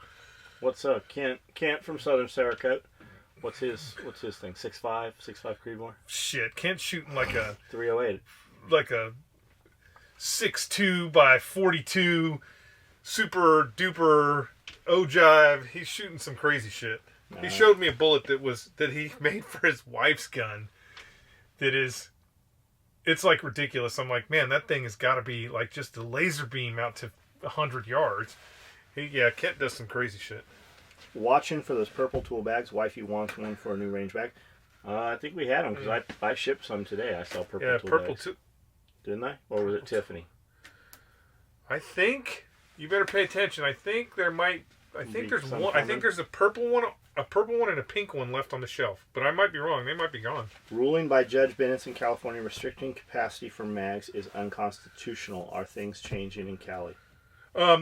what's Kent from Southern Sarahcote? What's his thing? 6.5 Creedmoor. Shit, Kent's shooting like a 308, like a 6.2 by 42 super duper ogive. He's shooting some crazy shit. He showed me a bullet that he made for his wife's gun. It's like ridiculous. I'm like, man, that thing has got to be like just a laser beam out to 100 yards. Kent does some crazy shit. Watching for those purple tool bags. Wifey wants one for a new range bag. I think we had them because I shipped some today. I saw purple tool bags. Didn't I? Or was it Tiffany? I think you better pay attention. I think there might. I think there's one. I think there's a purple one and a pink one left on the shelf. But I might be wrong. They might be gone. Ruling by Judge Bennett in California restricting capacity for mags is unconstitutional. Are things changing in Cali?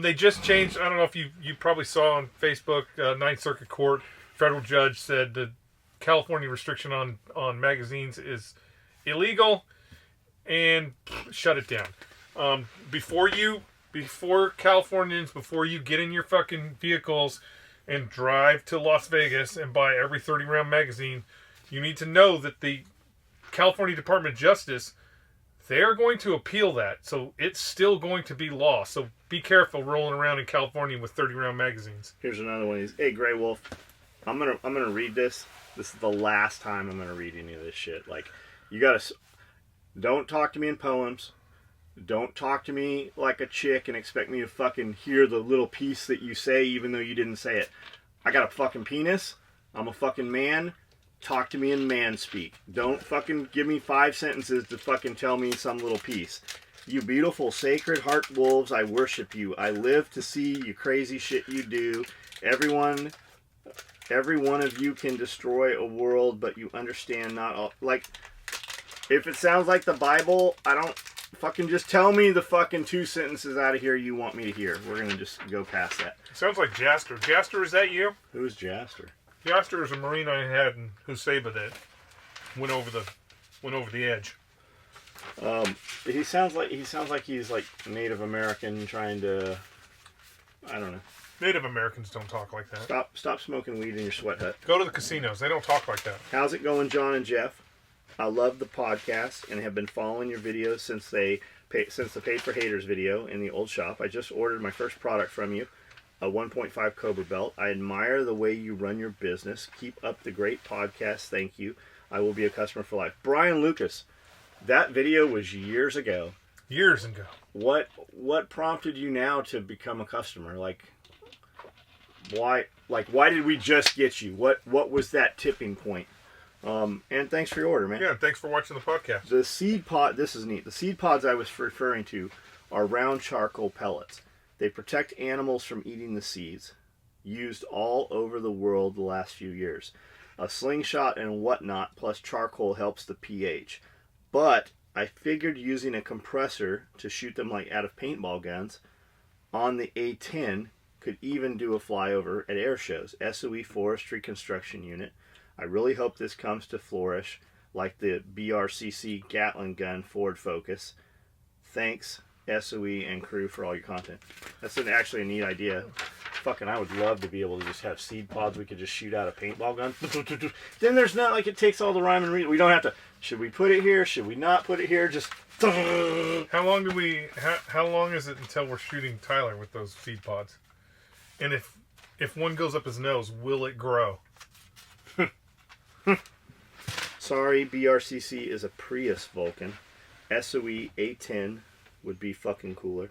They just changed. I don't know if you probably saw on Facebook. Ninth Circuit Court federal judge said the California restriction on magazines is illegal and shut it down. Before Californians, before you get in your fucking vehicles and drive to Las Vegas and buy every 30-round magazine, you need to know that the California Department of Justice, they're going to appeal that. So it's still going to be law. So be careful rolling around in California with 30-round magazines. Here's another one. Hey, Grey Wolf, I'm gonna read this. This is the last time I'm gonna read any of this shit. Like, you gotta. Don't talk to me in poems. Don't talk to me like a chick and expect me to fucking hear the little piece that you say even though you didn't say it. I got a fucking penis. I'm a fucking man. Talk to me in man speak. Don't fucking give me 5 sentences to fucking tell me some little piece. You beautiful, sacred heart wolves, I worship you. I live to see you crazy shit you do. Every one of you can destroy a world, but you understand not all. Like, if it sounds like the Bible, I don't. Fucking just tell me the fucking 2 sentences out of here you want me to hear. We're gonna just go past that. Sounds like Jaster. Jaster, is that you? Who's Jaster? Jaster is a Marine I had in Huseba that went over the edge. He sounds like he's like Native American trying to. I don't know. Native Americans don't talk like that. Stop smoking weed in your sweat hut. Go to the casinos. They don't talk like that. How's it going, John and Jeff? I love the podcast and have been following your videos since the Paid for Haters video in the old shop. I just ordered my first product from you, a 1.5 Cobra belt. I admire the way you run your business. Keep up the great podcast. Thank you. I will be a customer for life. Brian Lucas, that video was years ago. Years ago. What prompted you now to become a customer? Why did we just get you? What was that tipping point? And thanks for your order, man. Yeah, thanks for watching the podcast. The seed pod, this is neat. The seed pods I was referring to are round charcoal pellets. They protect animals from eating the seeds. Used all over the world the last few years. A slingshot and whatnot plus charcoal helps the pH. But I figured using a compressor to shoot them like out of paintball guns on the A10 could even do a flyover at air shows. SOE Forestry Construction Unit. I really hope this comes to flourish. like the BRCC Gatling gun Ford Focus. Thanks, SOE and crew, for all your content. That's actually a neat idea. Fucking, I would love to be able to just have seed pods we could just shoot out a paintball gun. Then there's not like it takes all the rhyme and reason. We don't have to, should we put it here? Should we not put it here? Just... How long is it until we're shooting Tyler with those seed pods? And if one goes up his nose, will it grow? Sorry, BRCC is a Prius Vulcan. SOE A10 would be fucking cooler.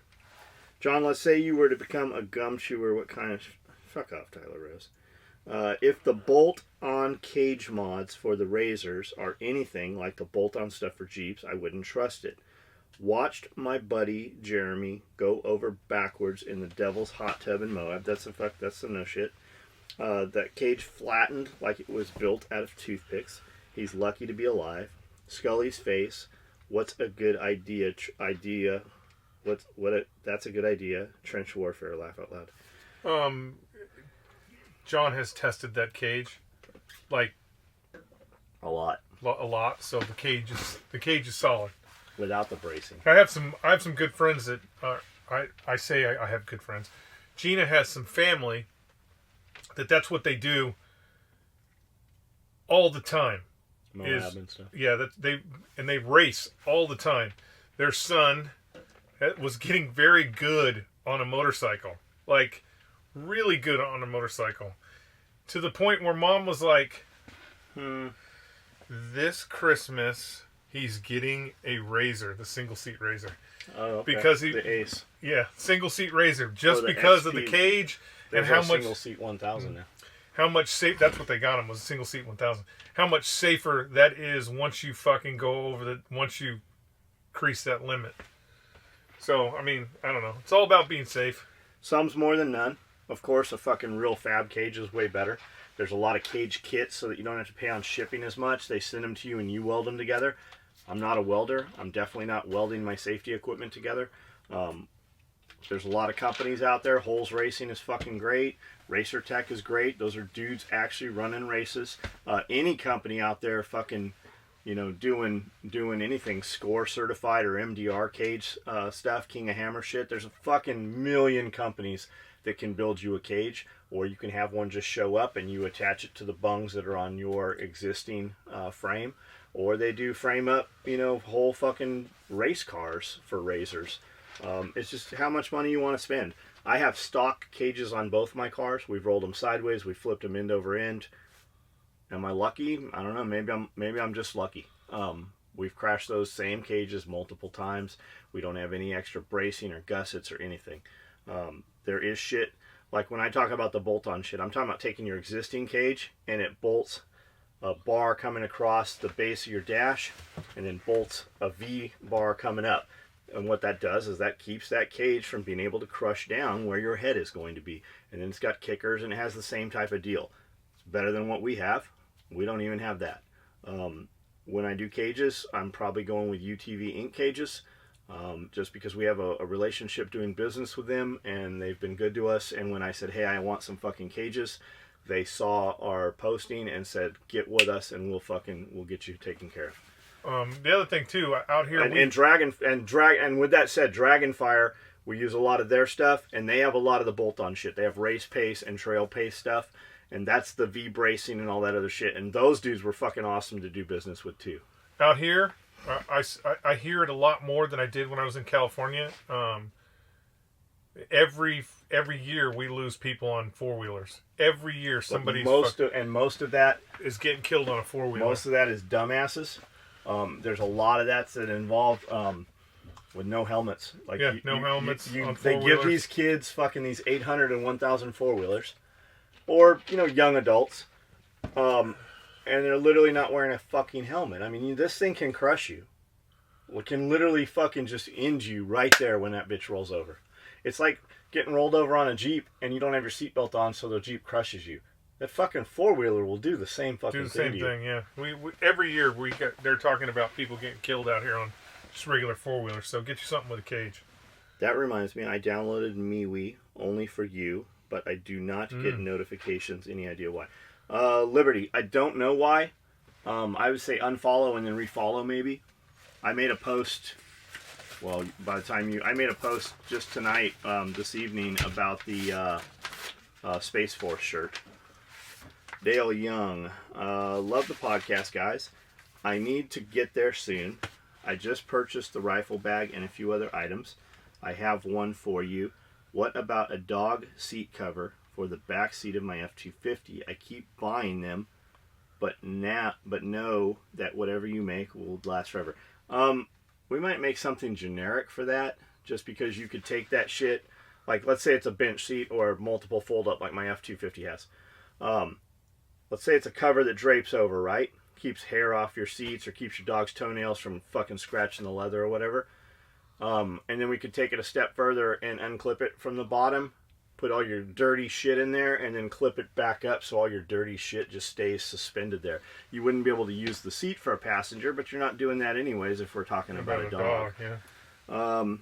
John, let's say you were to become a gum chewer. What kind of... Fuck off, Tyler Rose. If the bolt-on cage mods for the Razors are anything like the bolt-on stuff for Jeeps, I wouldn't trust it. Watched my buddy Jeremy go over backwards in the Devil's Hot Tub in Moab. That's the no shit. That cage flattened like it was built out of toothpicks. He's lucky to be alive. Skully's face. What's a good idea? That's a good idea. Trench warfare. Laugh out loud. John has tested that cage, like a lot. So the cage is solid Without the bracing. I have some good friends that I say I have good friends. Gina has some family that's what they do all the time. Moab and stuff. Yeah, they race all the time. Their son was getting very good on a motorcycle, like really good on a motorcycle, to the point where Mom was like, this Christmas he's getting a Razor, the single seat Razor. Oh, okay. Because the Ace. Yeah, single seat Razor, just because XP. Of the cage. There's and how much single seat 1000 now. How much safe? That's what they got him, was a single seat 1000. How much safer that is once you fucking go over once you crease that limit. So I mean, I don't know. It's all about being safe. Some's more than none. Of course, a fucking real fab cage is way better. There's a lot of cage kits so that you don't have to pay on shipping as much. They send them to you and you weld them together. I'm not a welder. I'm definitely not welding my safety equipment together. There's a lot of companies out there. Holes Racing is fucking great. Racer Tech is great. Those are dudes actually running races. Any company out there fucking, doing anything score certified or MDR cage stuff, King of Hammer shit. There's a fucking million companies that can build you a cage, or you can have one just show up and you attach it to the bungs that are on your existing frame, or they do frame up, whole fucking race cars for Razors. It's just how much money you want to spend. I have stock cages on both my cars. We've rolled them sideways. We flipped them end over end. Am I lucky? I don't know. Maybe I'm just lucky. We've crashed those same cages multiple times. We don't have any extra bracing or gussets or anything. There is shit. Like when I talk about the bolt-on shit, I'm talking about taking your existing cage and it bolts a bar coming across the base of your dash and then bolts a V bar coming up. And what that does is that keeps that cage from being able to crush down where your head is going to be. And then it's got kickers and it has the same type of deal. It's better than what we have. We don't even have that. When I do cages, I'm probably going with UTV Inc. cages. Just because we have a relationship doing business with them and they've been good to us. And when I said, hey, I want some fucking cages, they saw our posting and said, get with us and we'll get you taken care of. The other thing too, out here, and with that said, Dragonfire, we use a lot of their stuff, and they have a lot of the bolt-on shit. They have race pace and trail pace stuff, and that's the V bracing and all that other shit. And those dudes were fucking awesome to do business with too. Out here, I hear it a lot more than I did when I was in California. Every year we lose people on four-wheelers. Every year somebody's most of that is getting killed on a four-wheeler. Most of that is dumbasses. There's a lot of that involved with no helmets. Like no helmets. They give these kids fucking these 800 and 1,000 four-wheelers, or young adults, and they're literally not wearing a fucking helmet. I mean, this thing can crush you. It can literally fucking just end you right there when that bitch rolls over. It's like getting rolled over on a Jeep and you don't have your seatbelt on, so the Jeep crushes you. That fucking four-wheeler will do the same fucking thing. Yeah. We every year they're talking about people getting killed out here on just regular four-wheelers. So get you something with a cage. That reminds me, I downloaded MeWe only for you, but I do not get notifications. Any idea why? Liberty, I don't know why. I would say unfollow and then refollow maybe. I made a post. Well, by the time I made a post just tonight, this evening, about the Space Force shirt. Dale Young, love the podcast, guys. I need to get there soon. I just purchased the rifle bag and a few other items. I have one for you. What about a dog seat cover for the back seat of my F-250? I keep buying them, but know that whatever you make will last forever. We might make something generic for that, just because you could take that shit, like let's say it's a bench seat or multiple fold up like my F-250 has. Let's say it's a cover that drapes over, right? Keeps hair off your seats or keeps your dog's toenails from fucking scratching the leather or whatever. And then we could take it a step further and unclip it from the bottom, put all your dirty shit in there, and then clip it back up so all your dirty shit just stays suspended there. You wouldn't be able to use the seat for a passenger, but you're not doing that anyways if we're talking about a dog. Yeah.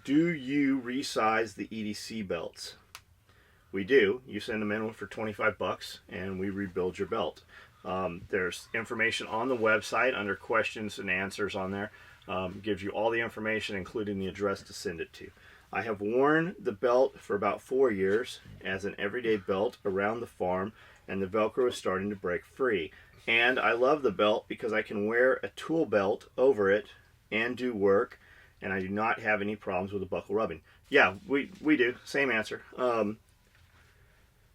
Do you resize the EDC belts? We do. You send them in for $25 and we rebuild your belt. There's information on the website under questions and answers on there. Gives you all the information, including the address to send it to. I have worn the belt for about 4 years as an everyday belt around the farm, and the Velcro is starting to break free. And I love the belt because I can wear a tool belt over it and do work, and I do not have any problems with the buckle rubbing. Yeah, we do. Same answer.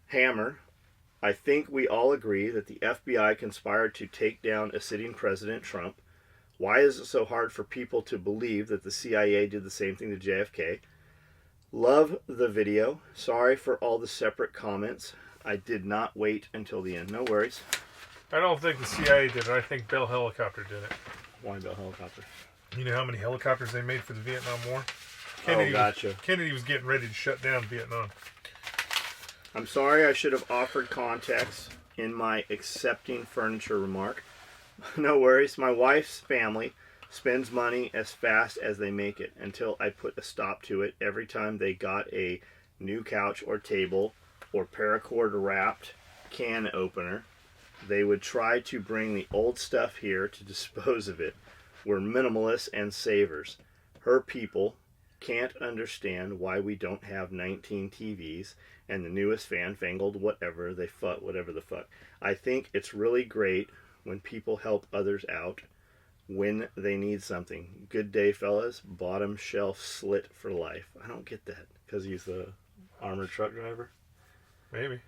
Hammer. I think we all agree that the FBI conspired to take down a sitting President Trump. Why is it so hard for people to believe that the CIA did the same thing to JFK? Love the video. Sorry for all the separate comments. I did not wait until the end. No worries. I don't think the CIA did it. I think Bell Helicopter did it. Why Bell Helicopter? You know how many helicopters they made for the Vietnam War? Gotcha. Kennedy was getting ready to shut down Vietnam. I'm sorry I should have offered context in my accepting furniture remark. No worries. My wife's family spends money as fast as they make it until I put a stop to it. Every time they got a new couch or table or paracord wrapped can opener, they would try to bring the old stuff here to dispose of it. We're minimalists and savers. Her people can't understand why we don't have 19 TVs and the newest fanfangled whatever the fuck. I think it's really great when people help others out when they need something. Good day, fellas. Bottom shelf slit for life. I don't get that because he's the armored truck driver. Maybe.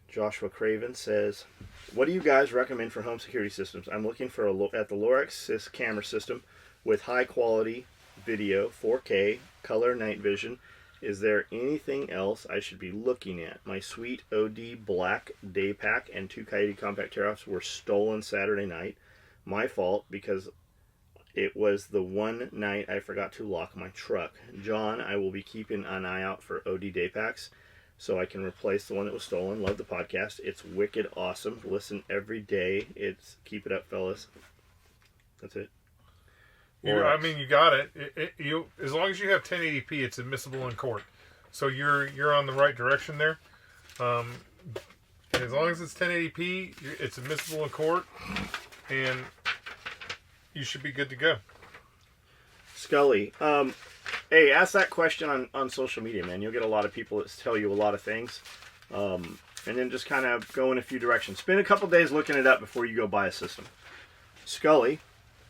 Joshua Craven says, what do you guys recommend for home security systems? I'm looking for at the Lorex camera system with high quality video, 4K, color night vision. Is there anything else I should be looking at? My sweet OD black day pack and 2 Coyote compact tear-offs were stolen Saturday night. My fault because it was the one night I forgot to lock my truck. John, I will be keeping an eye out for OD day packs so I can replace the one that was stolen. Love the podcast. It's wicked awesome. Listen every day. Keep it up, fellas. That's it. You got it. You as long as you have 1080p, it's admissible in court. So you're on the right direction there. As long as it's 1080p, it's admissible in court, and you should be good to go. Skully, hey, ask that question on social media, man. You'll get a lot of people that tell you a lot of things, and then just kind of go in a few directions. Spend a couple days looking it up before you go buy a system. Skully,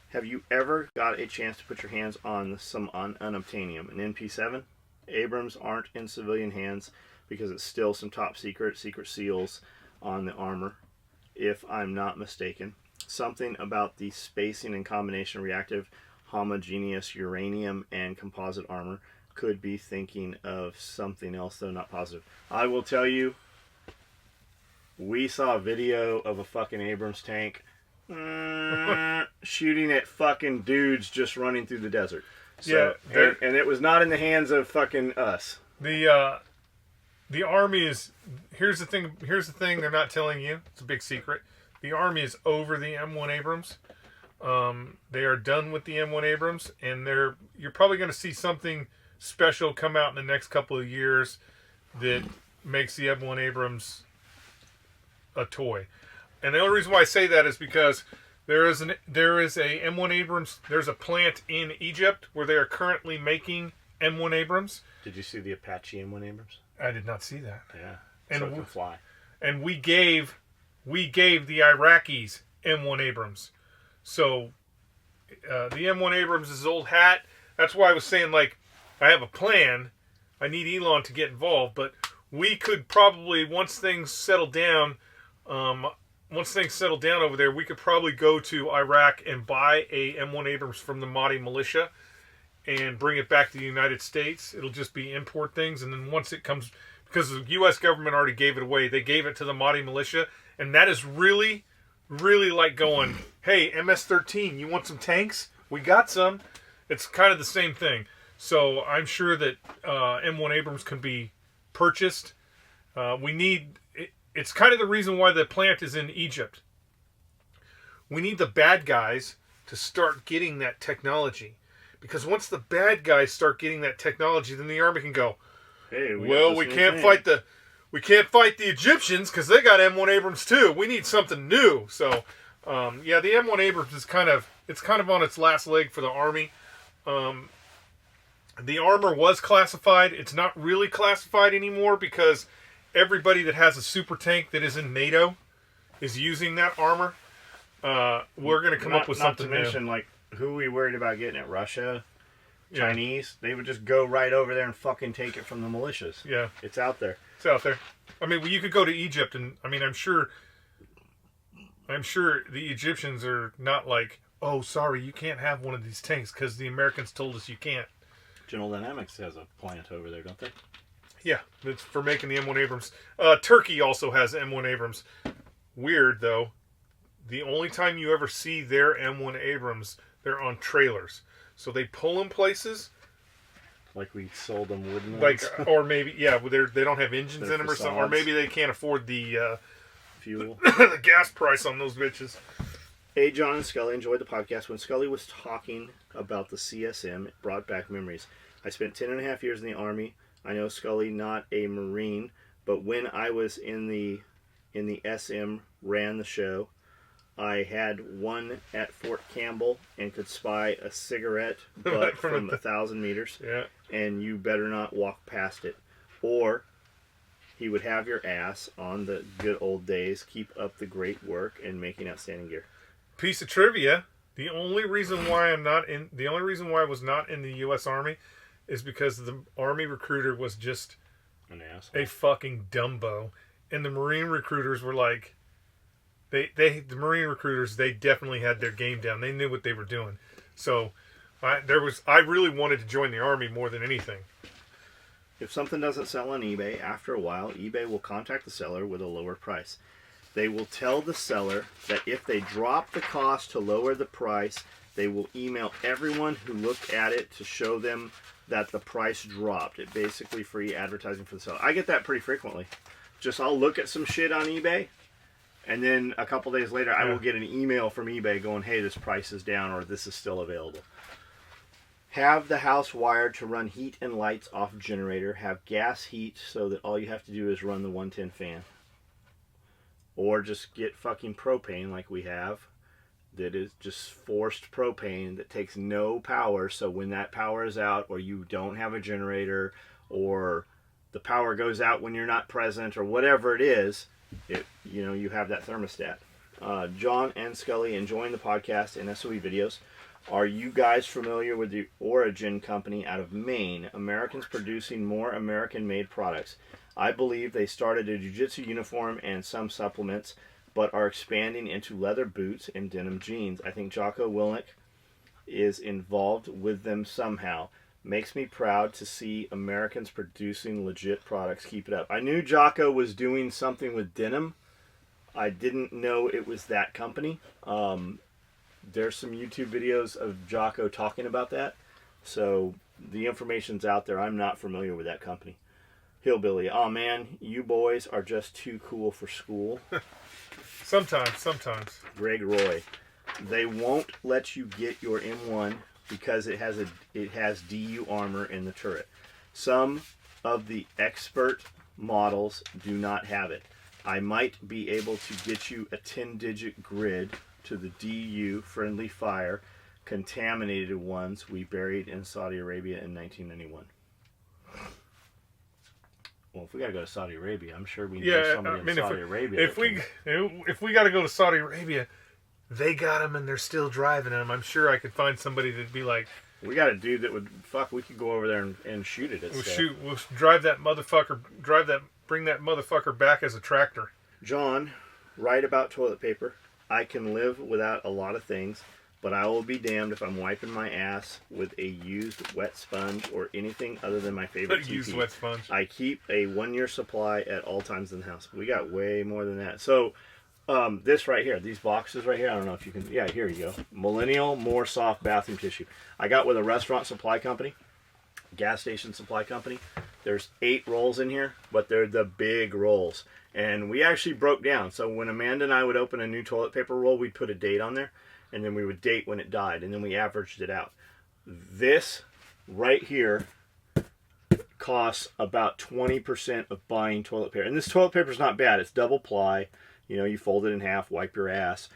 have you ever got a chance to put your hands on some unobtainium, an NP7? Abrams aren't in civilian hands because it's still some top secret seals on the armor, if I'm not mistaken. Something about the spacing and combination reactive homogeneous uranium and composite armor. Could be thinking of something else, though not positive. I will tell you, we saw a video of a fucking Abrams tank shooting at fucking dudes just running through the desert. So, yeah, and it was not in the hands of fucking us. The Army is... Here's the thing they're not telling you. It's a big secret. The Army is over the M1 Abrams. They are done with the M1 Abrams, and you're probably going to see something special come out in the next couple of years that makes the M1 Abrams a toy. And the only reason why I say that is because there is a M1 Abrams. There's a plant in Egypt where they are currently making M1 Abrams. Did you see the Apache M1 Abrams? I did not see that. Yeah, and so it can fly. And we gave the Iraqis M1 Abrams. So the M1 Abrams is old hat. That's why I was saying, like, I have a plan. I need Elon to get involved, but we could probably, once things settle down over there, we could probably go to Iraq and buy a M1 Abrams from the Mahdi militia and bring it back to the United States. It'll just be import things, and then once it comes, because the U.S. government already gave it away, they gave it to the Mahdi militia, and that is really, really like going, hey, MS-13, you want some tanks? We got some. It's kind of the same thing. So I'm sure that M1 Abrams can be purchased. It's kind of the reason why the plant is in Egypt. We need the bad guys to start getting that technology. Because once the bad guys start getting that technology, then the army can go, hey, we can't fight the Egyptians because they got M1 Abrams too. We need something new. So the M1 Abrams is kind of on its last leg for the army. The armor was classified. It's not really classified anymore because everybody that has a super tank that is in NATO is using that armor. We're going to come up with something new. Not to mention, like, who we worried about getting it? Russia? Chinese? They would just go right over there and fucking take it from the militias. Yeah. It's out there. It's out there. I mean, you could go to Egypt and, I mean, I'm sure the Egyptians are not like, oh, sorry, you can't have one of these tanks because the Americans told us you can't. General Dynamics has a plant over there, don't they? Yeah, it's for making the M1 Abrams. Turkey also has M1 Abrams. Weird, though. The only time you ever see their M1 Abrams, they're on trailers. So they pull in places. Like we sold them wooden ones? Like, or maybe, yeah, they don't have engines in them or something. Or maybe they can't afford the fuel. The gas price on those bitches. Hey, John and Skully, enjoyed the podcast. When Skully was talking about the CSM, it brought back memories. I spent 10.5 years in the Army. I know Skully, not a Marine, but when I was in the SM, ran the show, I had one at Fort Campbell and could spy a cigarette butt from 1,000 meters. Yeah. And you better not walk past it. Or he would have your ass on the good old days. Keep up the great work and making outstanding gear. Piece of trivia: the only reason why I was not in the U.S. Army is because the Army recruiter was just an asshole, a fucking dumbo, and the Marine recruiters were like, the Marine recruiters, they definitely had their game down. They knew what they were doing. So I really wanted to join the Army more than anything. If something doesn't sell on eBay, after a while, eBay will contact the seller with a lower price. They will tell the seller that if they drop the cost to lower the price, they will email everyone who looked at it to show them that the price dropped. It's basically free advertising for the seller. I get that pretty frequently. I'll look at some shit on eBay, and then a couple days later, I will get an email from eBay going, hey, this price is down, or this is still available. Have the house wired to run heat and lights off generator. Have gas heat so that all you have to do is run the 110 fan. Or just get fucking propane like we have. That is just forced propane that takes no power. So when that power is out, or you don't have a generator, or the power goes out when you're not present, or whatever it is, you have that thermostat. John and Skully enjoying the podcast and SOE videos. Are you guys familiar with the Origin company out of Maine? Americans producing more American-made products. I believe they started a jiu-jitsu uniform and some supplements, but are expanding into leather boots and denim jeans. I think Jocko Willink is involved with them somehow. Makes me proud to see Americans producing legit products. Keep it up. I knew Jocko was doing something with denim. I didn't know it was that company. There's some YouTube videos of Jocko talking about that. So the information's out there. I'm not familiar with that company. Hillbilly. Oh man, you boys are just too cool for school. Sometimes. Greg Roy. They won't let you get your M1 because it has DU armor in the turret. Some of the expert models do not have it. I might be able to get you a 10-digit grid to the DU friendly fire contaminated ones we buried in Saudi Arabia in 1991. Well, if we gotta go to Saudi Arabia, I'm sure we know somebody in Saudi Arabia. If we gotta go to Saudi Arabia, they got them and they're still driving them. I'm sure I could find somebody that'd be like, we got a dude that would we could go over there and shoot it. We'll drive that motherfucker. Bring that motherfucker back as a tractor. John, write about toilet paper. I can live without a lot of things, but I will be damned if I'm wiping my ass with a used wet sponge or anything other than my favorite TP. Used wet sponge. I keep a 1-year supply at all times in the house. We got way more than that. So, this right here, these boxes right here, I don't know if you can, yeah, here you go. Millennial More Soft Bathroom Tissue. I got with a restaurant supply company, gas station supply company. There's 8 rolls in here, but they're the big rolls. And we actually broke down. So when Amanda and I would open a new toilet paper roll, we'd put a date on there, and then we would date when it died, and then we averaged it out. This right here costs about 20% of buying toilet paper. And this toilet paper is not bad. It's double ply. You know, you fold it in half, wipe your ass.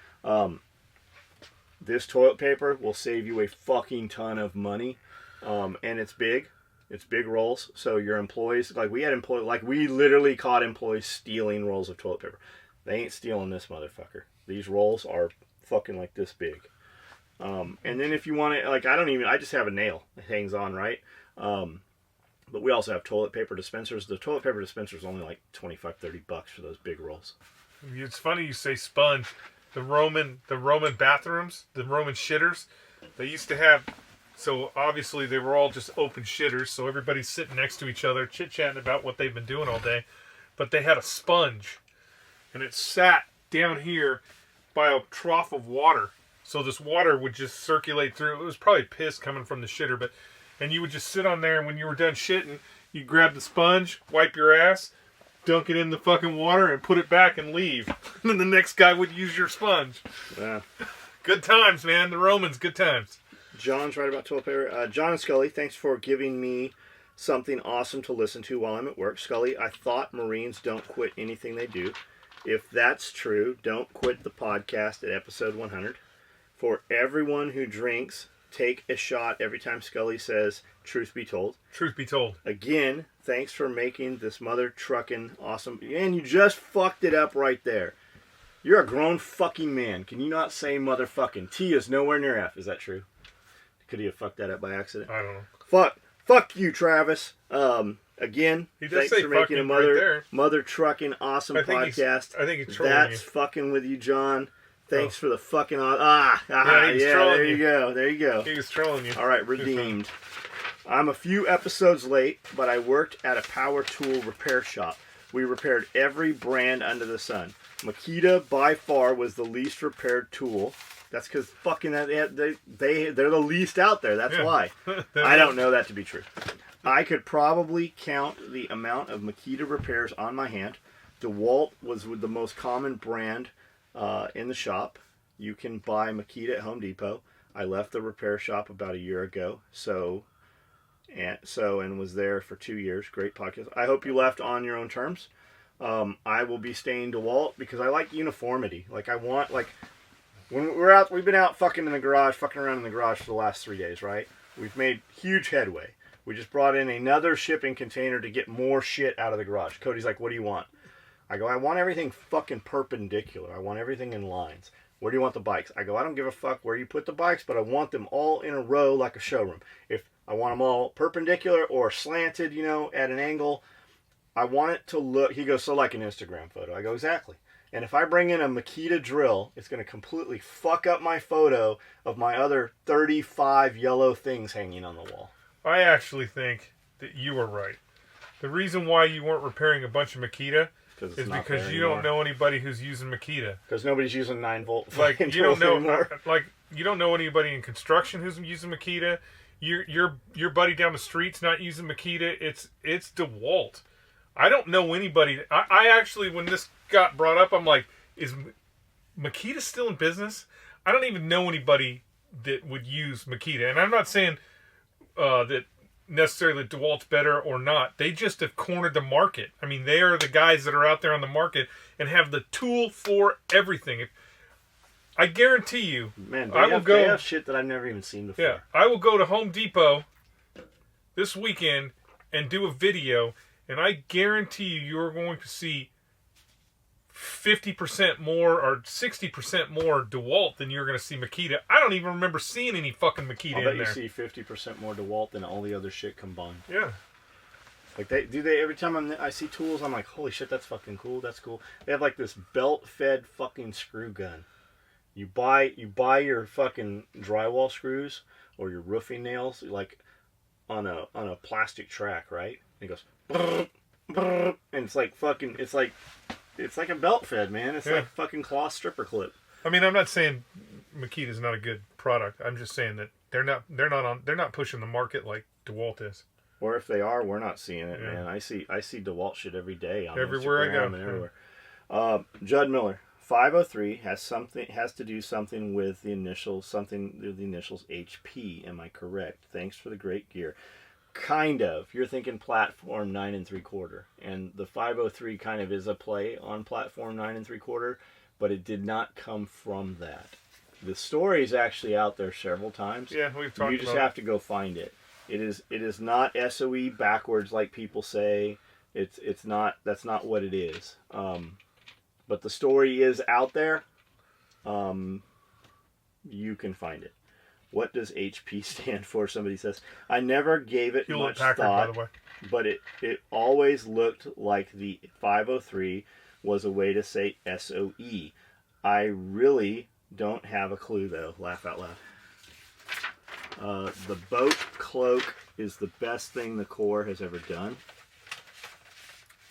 This toilet paper will save you a fucking ton of money. And it's big. It's big rolls. So your employees, we literally caught employees stealing rolls of toilet paper. They ain't stealing this motherfucker. These rolls are fucking like this big. And then if you want it, I just have a nail. It hangs on, right? But we also have toilet paper dispensers. The toilet paper dispenser is only like $25-30 for those big rolls. It's funny you say sponge. The Roman bathrooms, the Roman shitters, they used to have. So obviously they were all just open shitters. So everybody's sitting next to each other, chit chatting about what they've been doing all day. But they had a sponge, and it sat down here by a trough of water. So this water would just circulate through. It was probably piss coming from the shitter, and you would just sit on there, and when you were done shitting, you grab the sponge, wipe your ass, dunk it in the fucking water, and put it back and leave. And then the next guy would use your sponge. Yeah. Good times, man. The Romans, good times. John's right about toilet paper. John Skully, thanks for giving me something awesome to listen to while I'm at work. Skully, I thought Marines don't quit anything they do. If that's true, don't quit the podcast at episode 100. For everyone who drinks, take a shot every time Skully says, truth be told. Truth be told. Again, thanks for making this mother trucking awesome. And you just fucked it up right there. You're a grown fucking man. Can you not say motherfucking? T is nowhere near F. Is that true? Could he have fucked that up by accident? I don't know. Fuck you, Travis. Again, thanks for making a mother trucking awesome podcast. I think he's trolling That's fucking with you, John. Thanks for the fucking there you go. There you go. He was trolling you. All right, redeemed. I'm a few episodes late, but I worked at a power tool repair shop. We repaired every brand under the sun. Makita by far was the least repaired tool. That's because fucking they're the least out there. That's why. I don't know that to be true. I could probably count the amount of Makita repairs on my hand. DeWalt was the most common brand in the shop. You can buy Makita at Home Depot. I left the repair shop about a year ago, and was there for 2 years. Great podcast. I hope you left on your own terms. I will be staying DeWalt because I like uniformity. When we've been out fucking around in the garage for the last 3 days, right? We've made huge headway. We just brought in another shipping container to get more shit out of the garage. Cody's like, what do you want? I go, I want everything fucking perpendicular. I want everything in lines. Where do you want the bikes? I go, I don't give a fuck where you put the bikes, but I want them all in a row like a showroom. If I want them all perpendicular or slanted, at an angle, I want it to look, he goes, so like an Instagram photo. I go, exactly. And if I bring in a Makita drill, it's going to completely fuck up my photo of my other 35 yellow things hanging on the wall. I actually think that you were right. The reason why you weren't repairing a bunch of Makita is because you don't know anybody who's using Makita. Because nobody's using 9-volt. You don't know anybody in construction who's using Makita. Your buddy down the street's not using Makita. It's DeWalt. I don't know anybody. I actually, when this got brought up, I'm like, is Makita still in business? I don't even know anybody that would use Makita. And I'm not saying that necessarily DeWalt's better or not. They just have cornered the market. I mean, they are the guys that are out there on the market and have the tool for everything. I guarantee you, man, they have shit that I've never even seen before. Yeah, I will go to Home Depot this weekend and do a video, and I guarantee you're going to see 50% more or 60% more DeWalt than you're going to see Makita. I don't even remember seeing any fucking Makita in there. I bet you see 50% more DeWalt than all the other shit combined. Yeah. Like every time I see tools, I'm like, holy shit, that's fucking cool. That's cool. They have like this belt-fed fucking screw gun. You buy your fucking drywall screws or your roofing nails like on a plastic track, right? And it goes brrr, brrr, and it's like fucking it's like a belt fed, man. It's like fucking cloth stripper clip. I mean, I'm not saying Makita's not a good product. I'm just saying that they're not pushing the market like DeWalt is. Or if they are, we're not seeing it, man. I see DeWalt shit every day on everywhere Instagram I go and everywhere. Judd Miller. 503 has to do something with the initials HP. Am I correct? Thanks for the great gear. Kind of. You're thinking platform 9 3/4, and the 503 kind of is a play on platform 9 3/4, but it did not come from that. The story is actually out there several times. Yeah, we've talked about it. You just have to go find it. It is not SOE backwards like people say. It's not. That's not what it is. But the story is out there. You can find it. What does HP stand for? Somebody says. I never gave it much thought, by the way. But it always looked like the 503 was a way to say SOE. I really don't have a clue, though. Laugh out loud. The boat cloak is the best thing the Corps has ever done.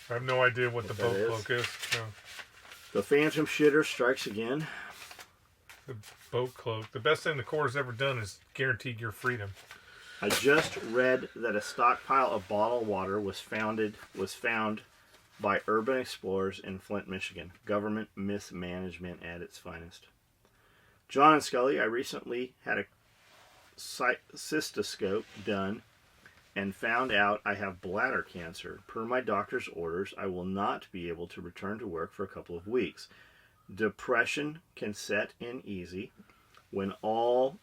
I have no idea what the boat cloak is. No. The Phantom Shitter strikes again. The boat cloak. The best thing the Corps has ever done is guaranteed your freedom. I just read that a stockpile of bottled water was found by urban explorers in Flint, Michigan. Government mismanagement at its finest. John Skully, I recently had a cystoscope done and found out I have bladder cancer. Per my doctor's orders, I will not be able to return to work for a couple of weeks. Depression can set in easy when all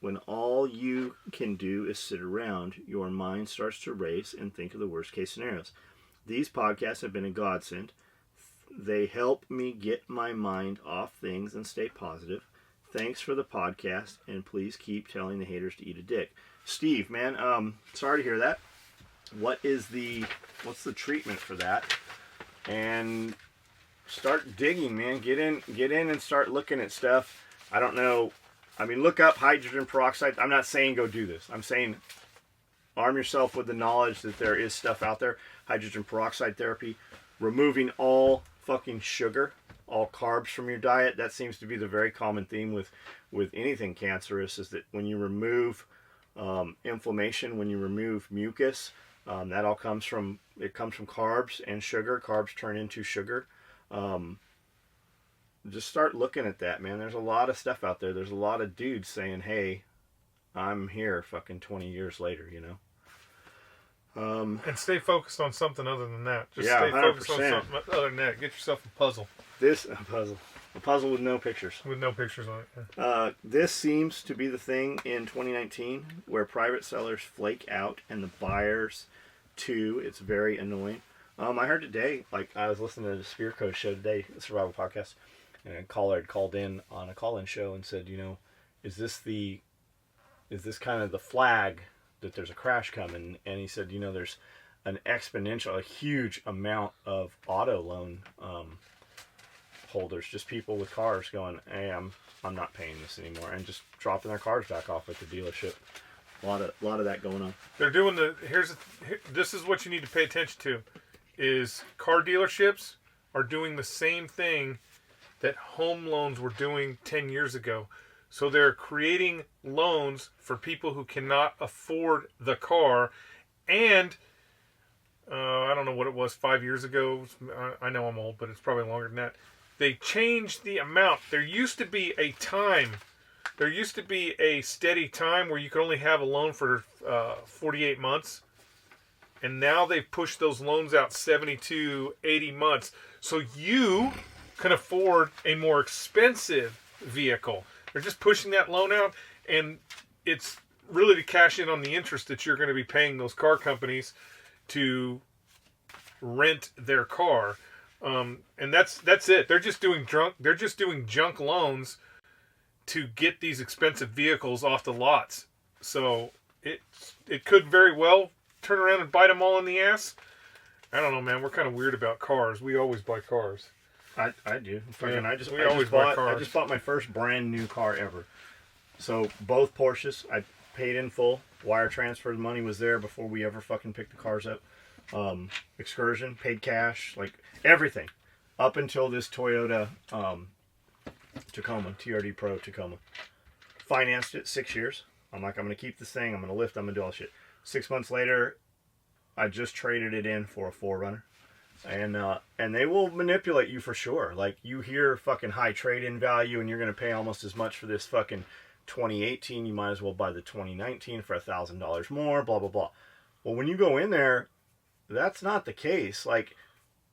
you can do is sit around. Your mind starts to race and think of the worst case scenarios. These podcasts have been a godsend. They help me get my mind off things and stay positive. Thanks for the podcast, and please keep telling the haters to eat a dick. Steve, man, sorry to hear that. What's the treatment for that? And start digging, man. Get in and start looking at stuff. I don't know. I mean, look up hydrogen peroxide. I'm not saying go do this. I'm saying arm yourself with the knowledge that there is stuff out there. Hydrogen peroxide therapy, removing all fucking sugar, all carbs from your diet. That seems to be the very common theme with anything cancerous, is that when you remove inflammation, when you remove mucus, that all comes from carbs and sugar. Carbs turn into sugar. Just start looking at that, man. There's a lot of stuff out there. There's a lot of dudes saying, hey, I'm here fucking 20 years later, you know. And stay focused on something other than that. Just yeah, stay 100%. focused on something other than that. Get yourself a puzzle. A puzzle with no pictures. With no pictures on it. Yeah. This seems to be the thing in 2019 where private sellers flake out and the buyers too. It's very annoying. I heard today, like I was listening to the Spear Code show today, the Survival Podcast, and a caller had called in on a call-in show and said, you know, is this kind of the flag that there's a crash coming? And he said, you know, there's a huge amount of auto loan holders, just people with cars going, hey, I'm not paying this anymore, and just dropping their cars back off at the dealership. A lot of that going on. They're doing this is what you need to pay attention to, is car dealerships are doing the same thing that home loans were doing 10 years ago. So they're creating loans for people who cannot afford the car. And I don't know what it was 5 years ago. I know I'm old, but it's probably longer than that. They changed the amount. There used to be a time There used to be a steady time where you could only have a loan for 48 months. And now they've pushed those loans out 72, 80 months. So you can afford a more expensive vehicle. They're just pushing that loan out. And it's really to cash in on the interest that you're going to be paying those car companies to rent their car. And that's it. They're just doing junk loans to get these expensive vehicles off the lots. So it could very well turn around and bite them all in the ass. I don't know, man. We're kind of weird about cars. We always buy cars. I do. Yeah, I just bought my first brand new car ever. So both Porsches, I paid in full. Wire transfer, the money was there before we ever fucking picked the cars up. Excursion, paid cash, like everything. Up until this Toyota Tacoma, TRD Pro Tacoma. Financed it 6 years. I'm like, I'm going to keep this thing. I'm going to lift. I'm going to do all this shit. 6 months later, I just traded it in for a 4Runner. And they will manipulate you for sure. Like, you hear fucking high trade-in value and you're going to pay almost as much for this fucking 2018. You might as well buy the 2019 for $1,000 more, blah, blah, blah. Well, when you go in there, that's not the case. Like,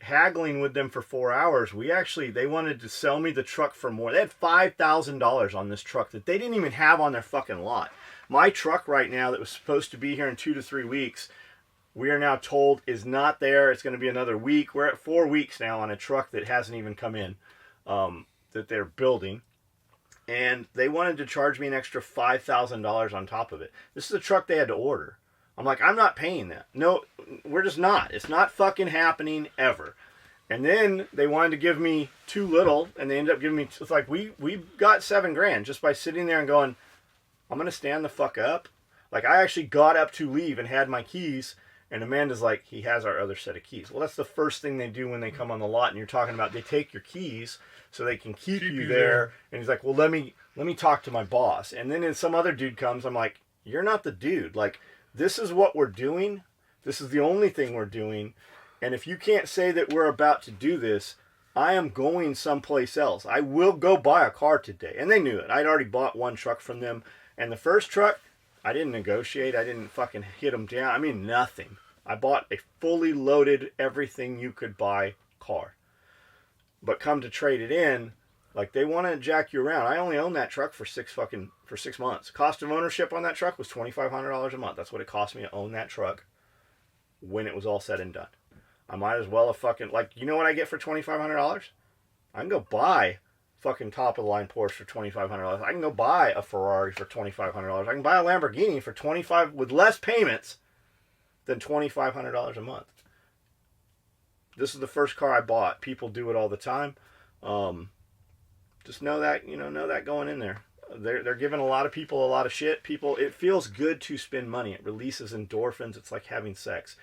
haggling with them for 4 hours, they wanted to sell me the truck for more. They had $5,000 on this truck that they didn't even have on their fucking lot. My truck right now that was supposed to be here in 2 to 3 weeks, we are now told is not there. It's going to be another week. We're at 4 weeks now on a truck that hasn't even come in, that they're building. And they wanted to charge me an extra $5,000 on top of it. This is a truck they had to order. I'm like, I'm not paying that. No, we're just not. It's not fucking happening ever. And then they wanted to give me too little, and they ended up giving me, it's like, we got $7,000 just by sitting there and going, I'm going to stand the fuck up. Like, I actually got up to leave and had my keys, and Amanda's like, he has our other set of keys. Well, that's the first thing they do when they come on the lot, and you're talking about they take your keys so they can keep you there. And he's like, well, let me talk to my boss. And then some other dude comes, I'm like, you're not the dude. Like, this is what we're doing. This is the only thing we're doing. And if you can't say that we're about to do this, I am going someplace else. I will go buy a car today. And they knew it. I'd already bought one truck from them. And the first truck, I didn't negotiate. I didn't fucking hit them down. I mean, nothing. I bought a fully loaded, everything you could buy car. But come to trade it in, like, they want to jack you around. I only owned that truck for 6 months. Cost of ownership on that truck was $2,500 a month. That's what it cost me to own that truck when it was all said and done. I might as well have fucking, like, you know what I get for $2,500? I can go buy fucking top of the line Porsche for $2,500. I can go buy a Ferrari for $2,500. I can buy a Lamborghini for $25 with less payments than $2,500 a month. This is the first car I bought. People do it all the time. Just know that, know that going in there. They're giving a lot of people a lot of shit. It feels good to spend money. It releases endorphins. It's like having sex.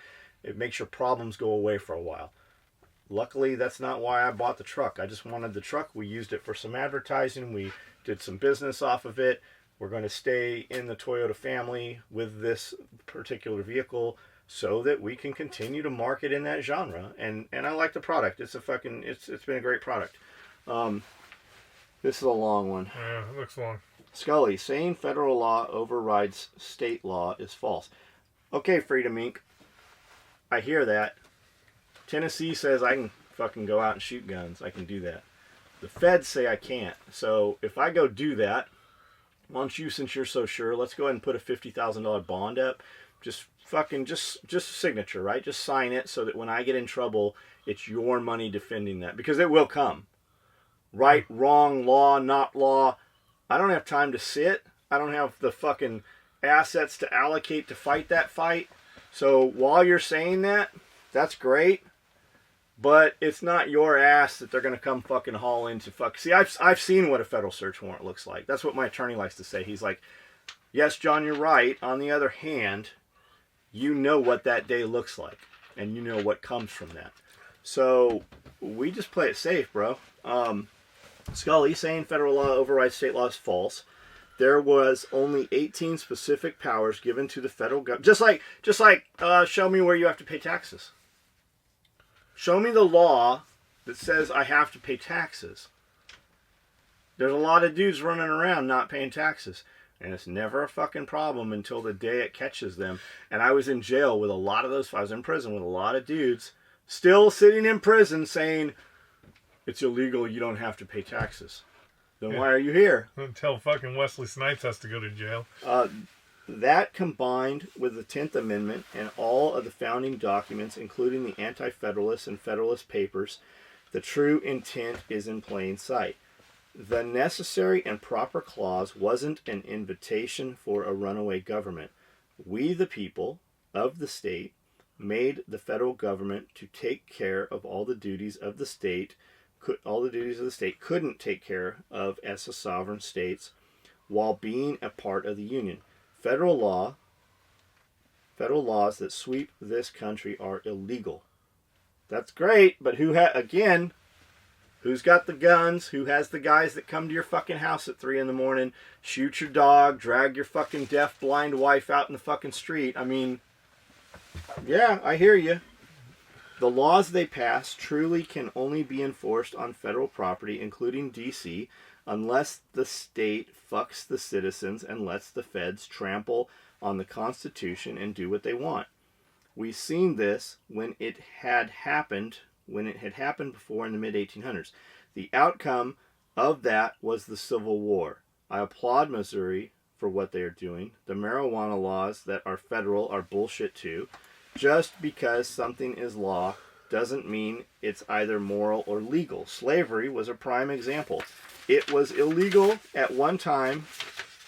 It makes your problems go away for a while. Luckily, that's not why I bought the truck. I just wanted the truck. We used it for some advertising. We did some business off of it. We're going to stay in the Toyota family with this particular vehicle so that we can continue to market in that genre. And I like the product. It's been a great product. This is a long one. Yeah, it looks long. Skully, saying federal law overrides state law is false. Okay, Freedom Inc. I hear that. Tennessee says I can fucking go out and shoot guns. I can do that. The feds say I can't. So if I go do that, why don't you, since you're so sure, let's go ahead and put a $50,000 bond up. Just signature, right? Just sign it so that when I get in trouble, it's your money defending that. Because it will come. Right, wrong, law, not law. I don't have time to sit. I don't have the fucking assets to allocate to fight that fight. So while you're saying that, that's great. But it's not your ass that they're going to come fucking haul into fuck. See, I've seen what a federal search warrant looks like. That's what my attorney likes to say. He's like, yes, John, you're right. On the other hand, you know what that day looks like. And you know what comes from that. So we just play it safe, bro. Skully saying federal law overrides state law is false. There was only 18 specific powers given to the federal government. Just like show me where you have to pay taxes. Show me the law that says I have to pay taxes. There's a lot of dudes running around not paying taxes. And it's never a fucking problem until the day it catches them. And I was in jail with a lot of those. I was in prison with a lot of dudes still sitting in prison saying, it's illegal, you don't have to pay taxes. Then why are you here? Until fucking Wesley Snipes has to go to jail. That combined with the 10th Amendment and all of the founding documents, including the Anti-Federalist and Federalist Papers, the true intent is in plain sight. The necessary and proper clause wasn't an invitation for a runaway government. We, the people of the state, made the federal government to take care of all the duties of the state, couldn't take care of as a sovereign states while being a part of the Union. Federal laws that sweep this country are illegal. That's great, but who's got the guns? Who has the guys that come to your fucking house at 3 a.m, shoot your dog, drag your fucking deaf, blind wife out in the fucking street? I mean, yeah, I hear you. The laws they pass truly can only be enforced on federal property, including D.C., unless the state fucks the citizens and lets the feds trample on the Constitution and do what they want. We've seen this when it had happened before in the mid-1800s. The outcome of that was the Civil War. I applaud Missouri for what they are doing. The marijuana laws that are federal are bullshit too. Just because something is law doesn't mean it's either moral or legal. Slavery was a prime example. It was illegal at one time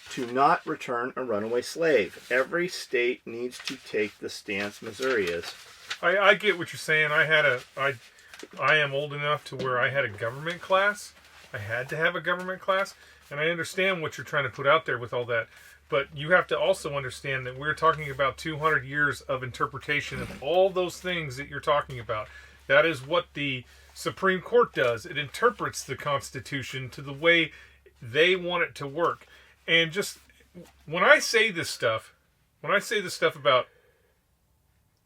to not return a runaway slave. Every state needs to take the stance Missouri is. I get what you're saying. I am old enough to where I had a government class. I had to have a government class. And I understand what you're trying to put out there with all that. But you have to also understand that we're talking about 200 years of interpretation of all those things that you're talking about. That is what the Supreme Court does. It interprets the Constitution to the way they want it to work. And just when I say this stuff about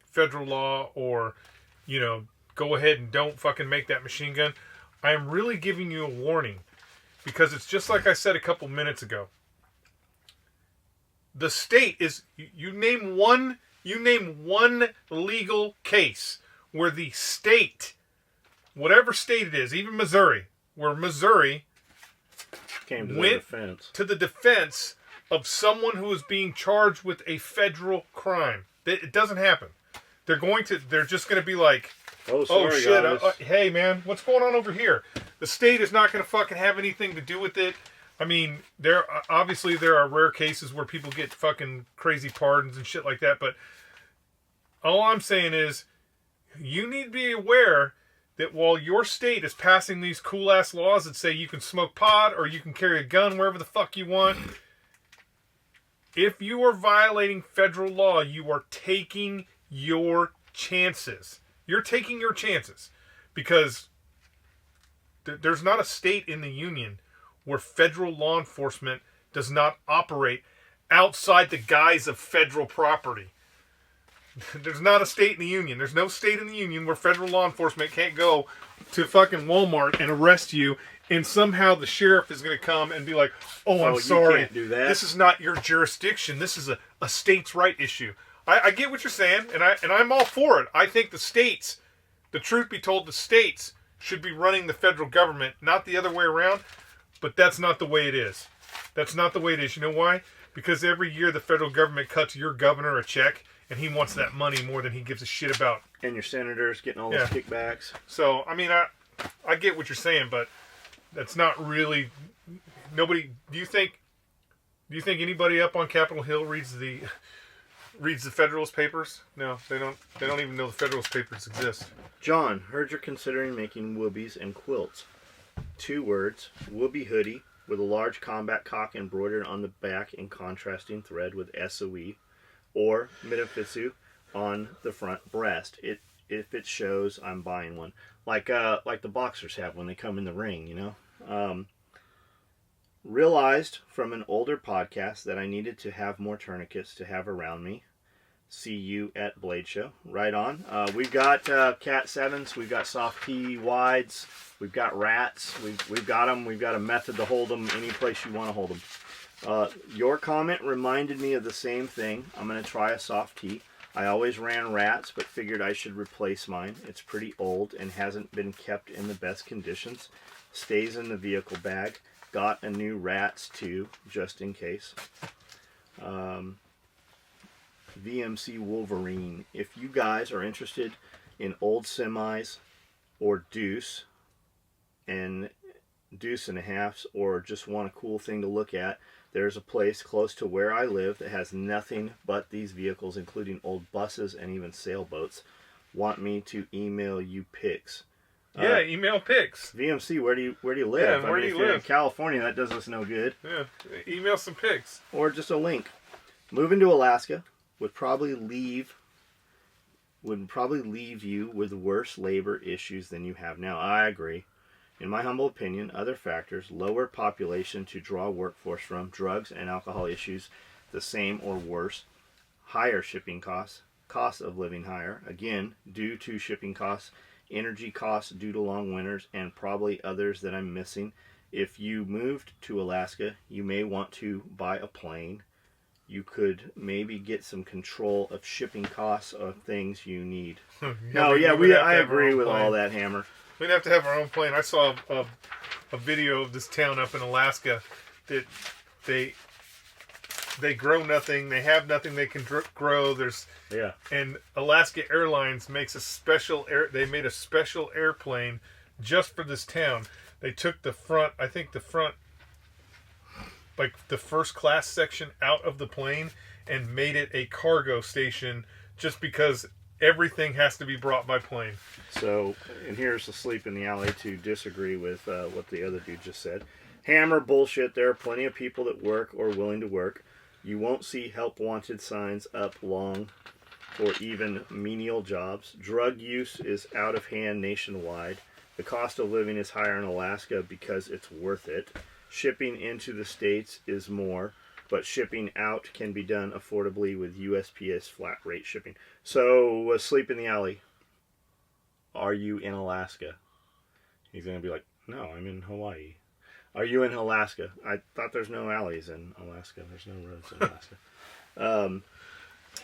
federal law or, go ahead and don't fucking make that machine gun, I am really giving you a warning. Because it's just like I said a couple minutes ago. The state is, you name one legal case where the state, whatever state it is, even Missouri, where Missouri went to the defense of someone who is being charged with a federal crime. It doesn't happen. They're just going to be like, oh shit, hey man, what's going on over here? The state is not going to fucking have anything to do with it. I mean, there are rare cases where people get fucking crazy pardons and shit like that, but all I'm saying is you need to be aware that while your state is passing these cool-ass laws that say you can smoke pot or you can carry a gun wherever the fuck you want, if you are violating federal law, you are taking your chances. You're taking your chances because there's not a state in the Union where federal law enforcement does not operate outside the guise of federal property. There's not a state in the Union. There's no state in the Union where federal law enforcement can't go to fucking Walmart and arrest you, and somehow the sheriff is going to come and be like, oh, I'm sorry. You can't do that. This is not your jurisdiction. This is a states' right issue. I get what you're saying, and I'm all for it. I think the states, the truth be told, the states should be running the federal government, not the other way around. But that's not the way it is. That's not the way it is. You know why? Because every year the federal government cuts your governor a check, and he wants that money more than he gives a shit about. And your senators getting all those kickbacks. So, I mean, I get what you're saying, but that's not really... Nobody... Do you think anybody up on Capitol Hill reads the Federalist Papers? No, they don't. They don't even know the Federalist Papers exist. John, heard you're considering making whoobies and quilts. 2 words, whoopee hoodie, with a large combat cock embroidered on the back in contrasting thread with SOE, or Metaphysu on the front breast. If it shows, I'm buying one. Like the boxers have when they come in the ring, Realized from an older podcast that I needed to have more tourniquets to have around me. See you at Blade Show. Right on. We've got Cat 7s. We've got soft T wides. We've got rats. We've got them. We've got a method to hold them any place you want to hold them. Your comment reminded me of the same thing. I'm going to try a soft T. I always ran rats, but figured I should replace mine. It's pretty old and hasn't been kept in the best conditions. Stays in the vehicle bag. Got a new rats too, just in case. VMC Wolverine. If you guys are interested in old semis or deuce and a halves, or just want a cool thing to look at, there's a place close to where I live that has nothing but these vehicles, including old buses and even sailboats. Want me to email you pics? Yeah, email pics. VMC, where do you live? Yeah, where do you live? In California, that does us no good. Yeah, email some pics. Or just a link. Moving to Alaska would probably leave you with worse labor issues than you have now. I agree. In my humble opinion, other factors, lower population to draw workforce from, drugs and alcohol issues the same or worse, higher shipping costs, cost of living higher, again, due to shipping costs, energy costs due to long winters, and probably others that I'm missing. If you moved to Alaska, you may want to buy a plane. You could maybe get some control of shipping costs of things you need. I agree with all that, Hammer. We'd have to have our own plane. I saw a video of this town up in Alaska that they grow nothing. They have nothing they can grow. And Alaska Airlines makes they made a special airplane just for this town. They took the front, like the first class section out of the plane and made it a cargo station just because everything has to be brought by plane. So, and here's the sleep in the alley to disagree with what the other dude just said. Hammer bullshit. There are plenty of people that work or willing to work. You won't see help wanted signs up long or even menial jobs. Drug use is out of hand nationwide. The cost of living is higher in Alaska because it's worth it. Shipping into the States is more, but shipping out can be done affordably with USPS flat rate shipping. So, sleep in the alley. Are you in Alaska? He's going to be like, no, I'm in Hawaii. Are you in Alaska? I thought there's no alleys in Alaska. There's no roads in Alaska.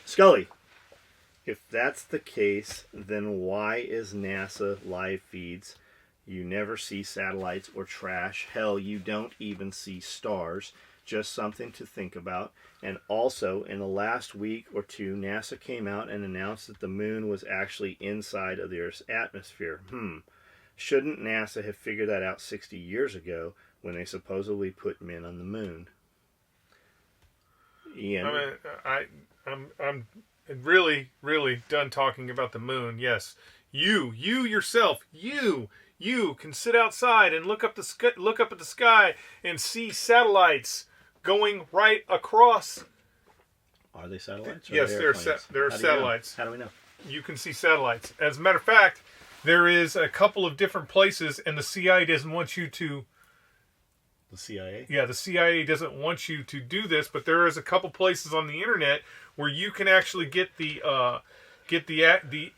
Skully, if that's the case, then why is NASA live feeds? You never see satellites or trash. Hell, you don't even see stars. Just something to think about. And also, in the last week or two, NASA came out and announced that the moon was actually inside of the Earth's atmosphere. Shouldn't NASA have figured that out 60 years ago when they supposedly put men on the moon? Ian? I'm really, really done talking about the moon. Yes, you yourself, you can sit outside and look up at the sky and see satellites going right across. Are they satellites? Yes, there are satellites. How do we know? You can see satellites. As a matter of fact, there is a couple of different places, and the CIA doesn't want you to. The CIA? Yeah, the CIA doesn't want you to do this, but there is a couple places on the internet where you can actually get the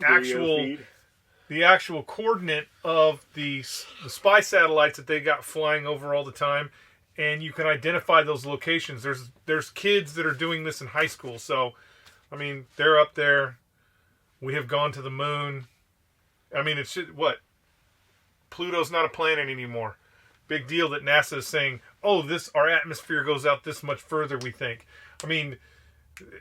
actual coordinate of the spy satellites that they got flying over all the time, and you can identify those locations. There's kids that are doing this in high school, so I mean they're up there. We have gone to the moon. I mean, it's what? Pluto's not a planet anymore. Big deal that NASA is saying, oh, our atmosphere goes out this much further, we think. I mean,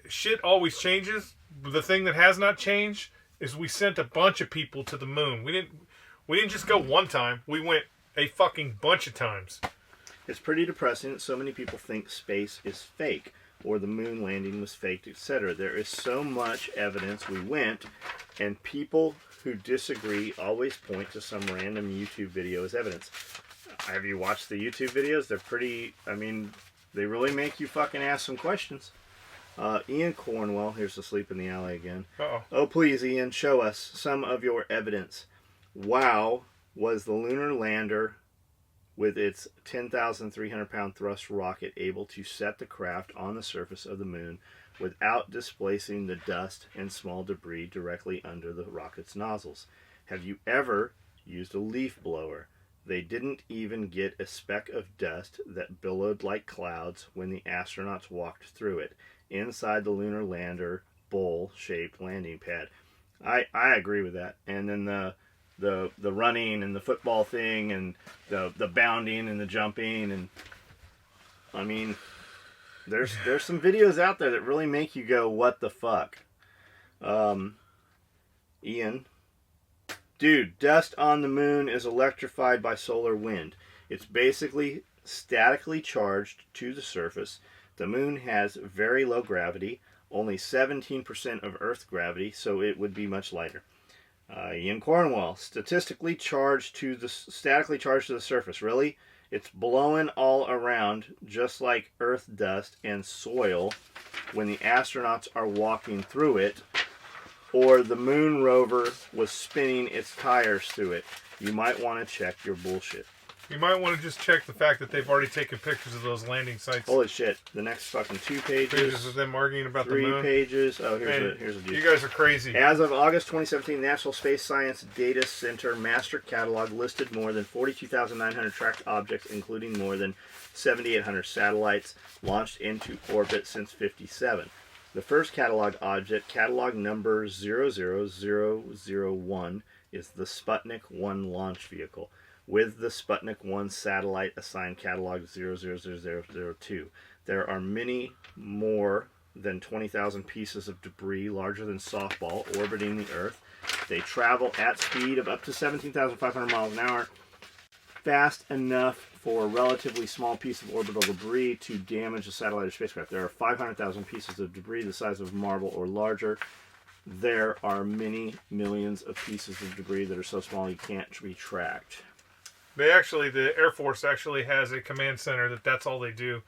shit always changes. The thing that has not changed is we sent a bunch of people to the moon. We didn't just go one time. We went a fucking bunch of times. It's pretty depressing that so many people think space is fake or the moon landing was faked, etc. There is so much evidence we went, and people who disagree always point to some random YouTube video as evidence. Have you watched the YouTube videos? They're pretty, they really make you fucking ask some questions. Ian Cornwell, here's the sleep in the alley again. Uh-oh. Oh, please, Ian, show us some of your evidence. Wow, was the lunar lander with its 10,300-pound thrust rocket able to set the craft on the surface of the moon without displacing the dust and small debris directly under the rocket's nozzles. Have you ever used a leaf blower? They didn't even get a speck of dust that billowed like clouds when the astronauts walked through it, inside the lunar lander bowl-shaped landing pad. I agree with that. And then the running and the football thing and the bounding and the jumping, and I mean, there's some videos out there that really make you go, what the fuck? Ian, dude, dust on the moon is electrified by solar wind. It's basically statically charged to the surface. The moon has very low gravity, only 17% of Earth's gravity, so it would be much lighter. Ian Cornwell, statically charged to the surface. Really? It's blowing all around, just like Earth dust and soil when the astronauts are walking through it, or the moon rover was spinning its tires through it. You might want to check your bullshit. You might want to just check the fact that they've already taken pictures of those landing sites. Holy shit. The next fucking 2 pages. Pages of them arguing about the moon. 3 pages. Oh, here's a deal. You guys are crazy. As of August 2017, National Space Science Data Center Master Catalog listed more than 42,900 tracked objects, including more than 7,800 satellites launched into orbit since 1957. The first catalog object, catalog number 00001, is the Sputnik 1 launch vehicle, with the Sputnik 1 satellite assigned catalog 000002. There are many more than 20,000 pieces of debris larger than softball orbiting the Earth. They travel at speed of up to 17,500 miles an hour, fast enough for a relatively small piece of orbital debris to damage a satellite or spacecraft. There are 500,000 pieces of debris the size of a marble or larger. There are many millions of pieces of debris that are so small you can't be tracked. The Air Force actually has a command center that's all they do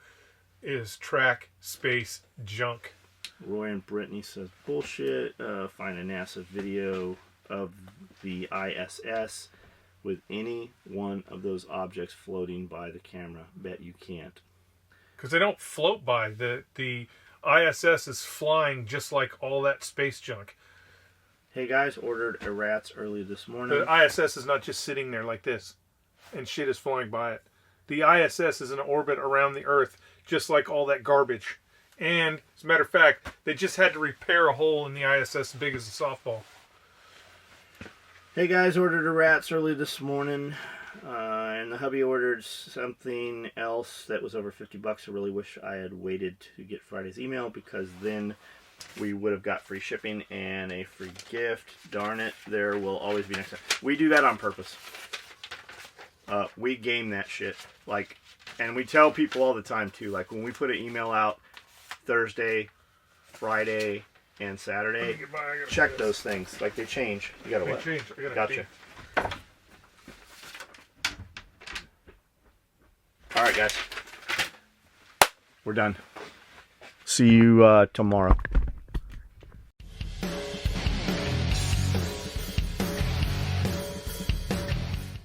is track space junk. Roy and Brittany says bullshit. Find a NASA video of the ISS with any one of those objects floating by the camera. Bet you can't. Because they don't float by. The ISS is flying just like all that space junk. Hey guys, ordered a rats early this morning. The ISS is not just sitting there like this and shit is flying by it. The ISS is in orbit around the Earth just like all that garbage. And, as a matter of fact, they just had to repair a hole in the ISS as big as a softball. Hey guys, ordered a rats early this morning. And the hubby ordered something else that was over $50. I really wish I had waited to get Friday's email, because then we would have got free shipping and a free gift. Darn it, there will always be next time. We do that on purpose. We game that shit. And we tell people all the time too. Like when we put an email out Thursday, Friday, and Saturday, check those things. Like they change. You gotta what? Change. Gotcha. All right, guys. We're done. See you tomorrow.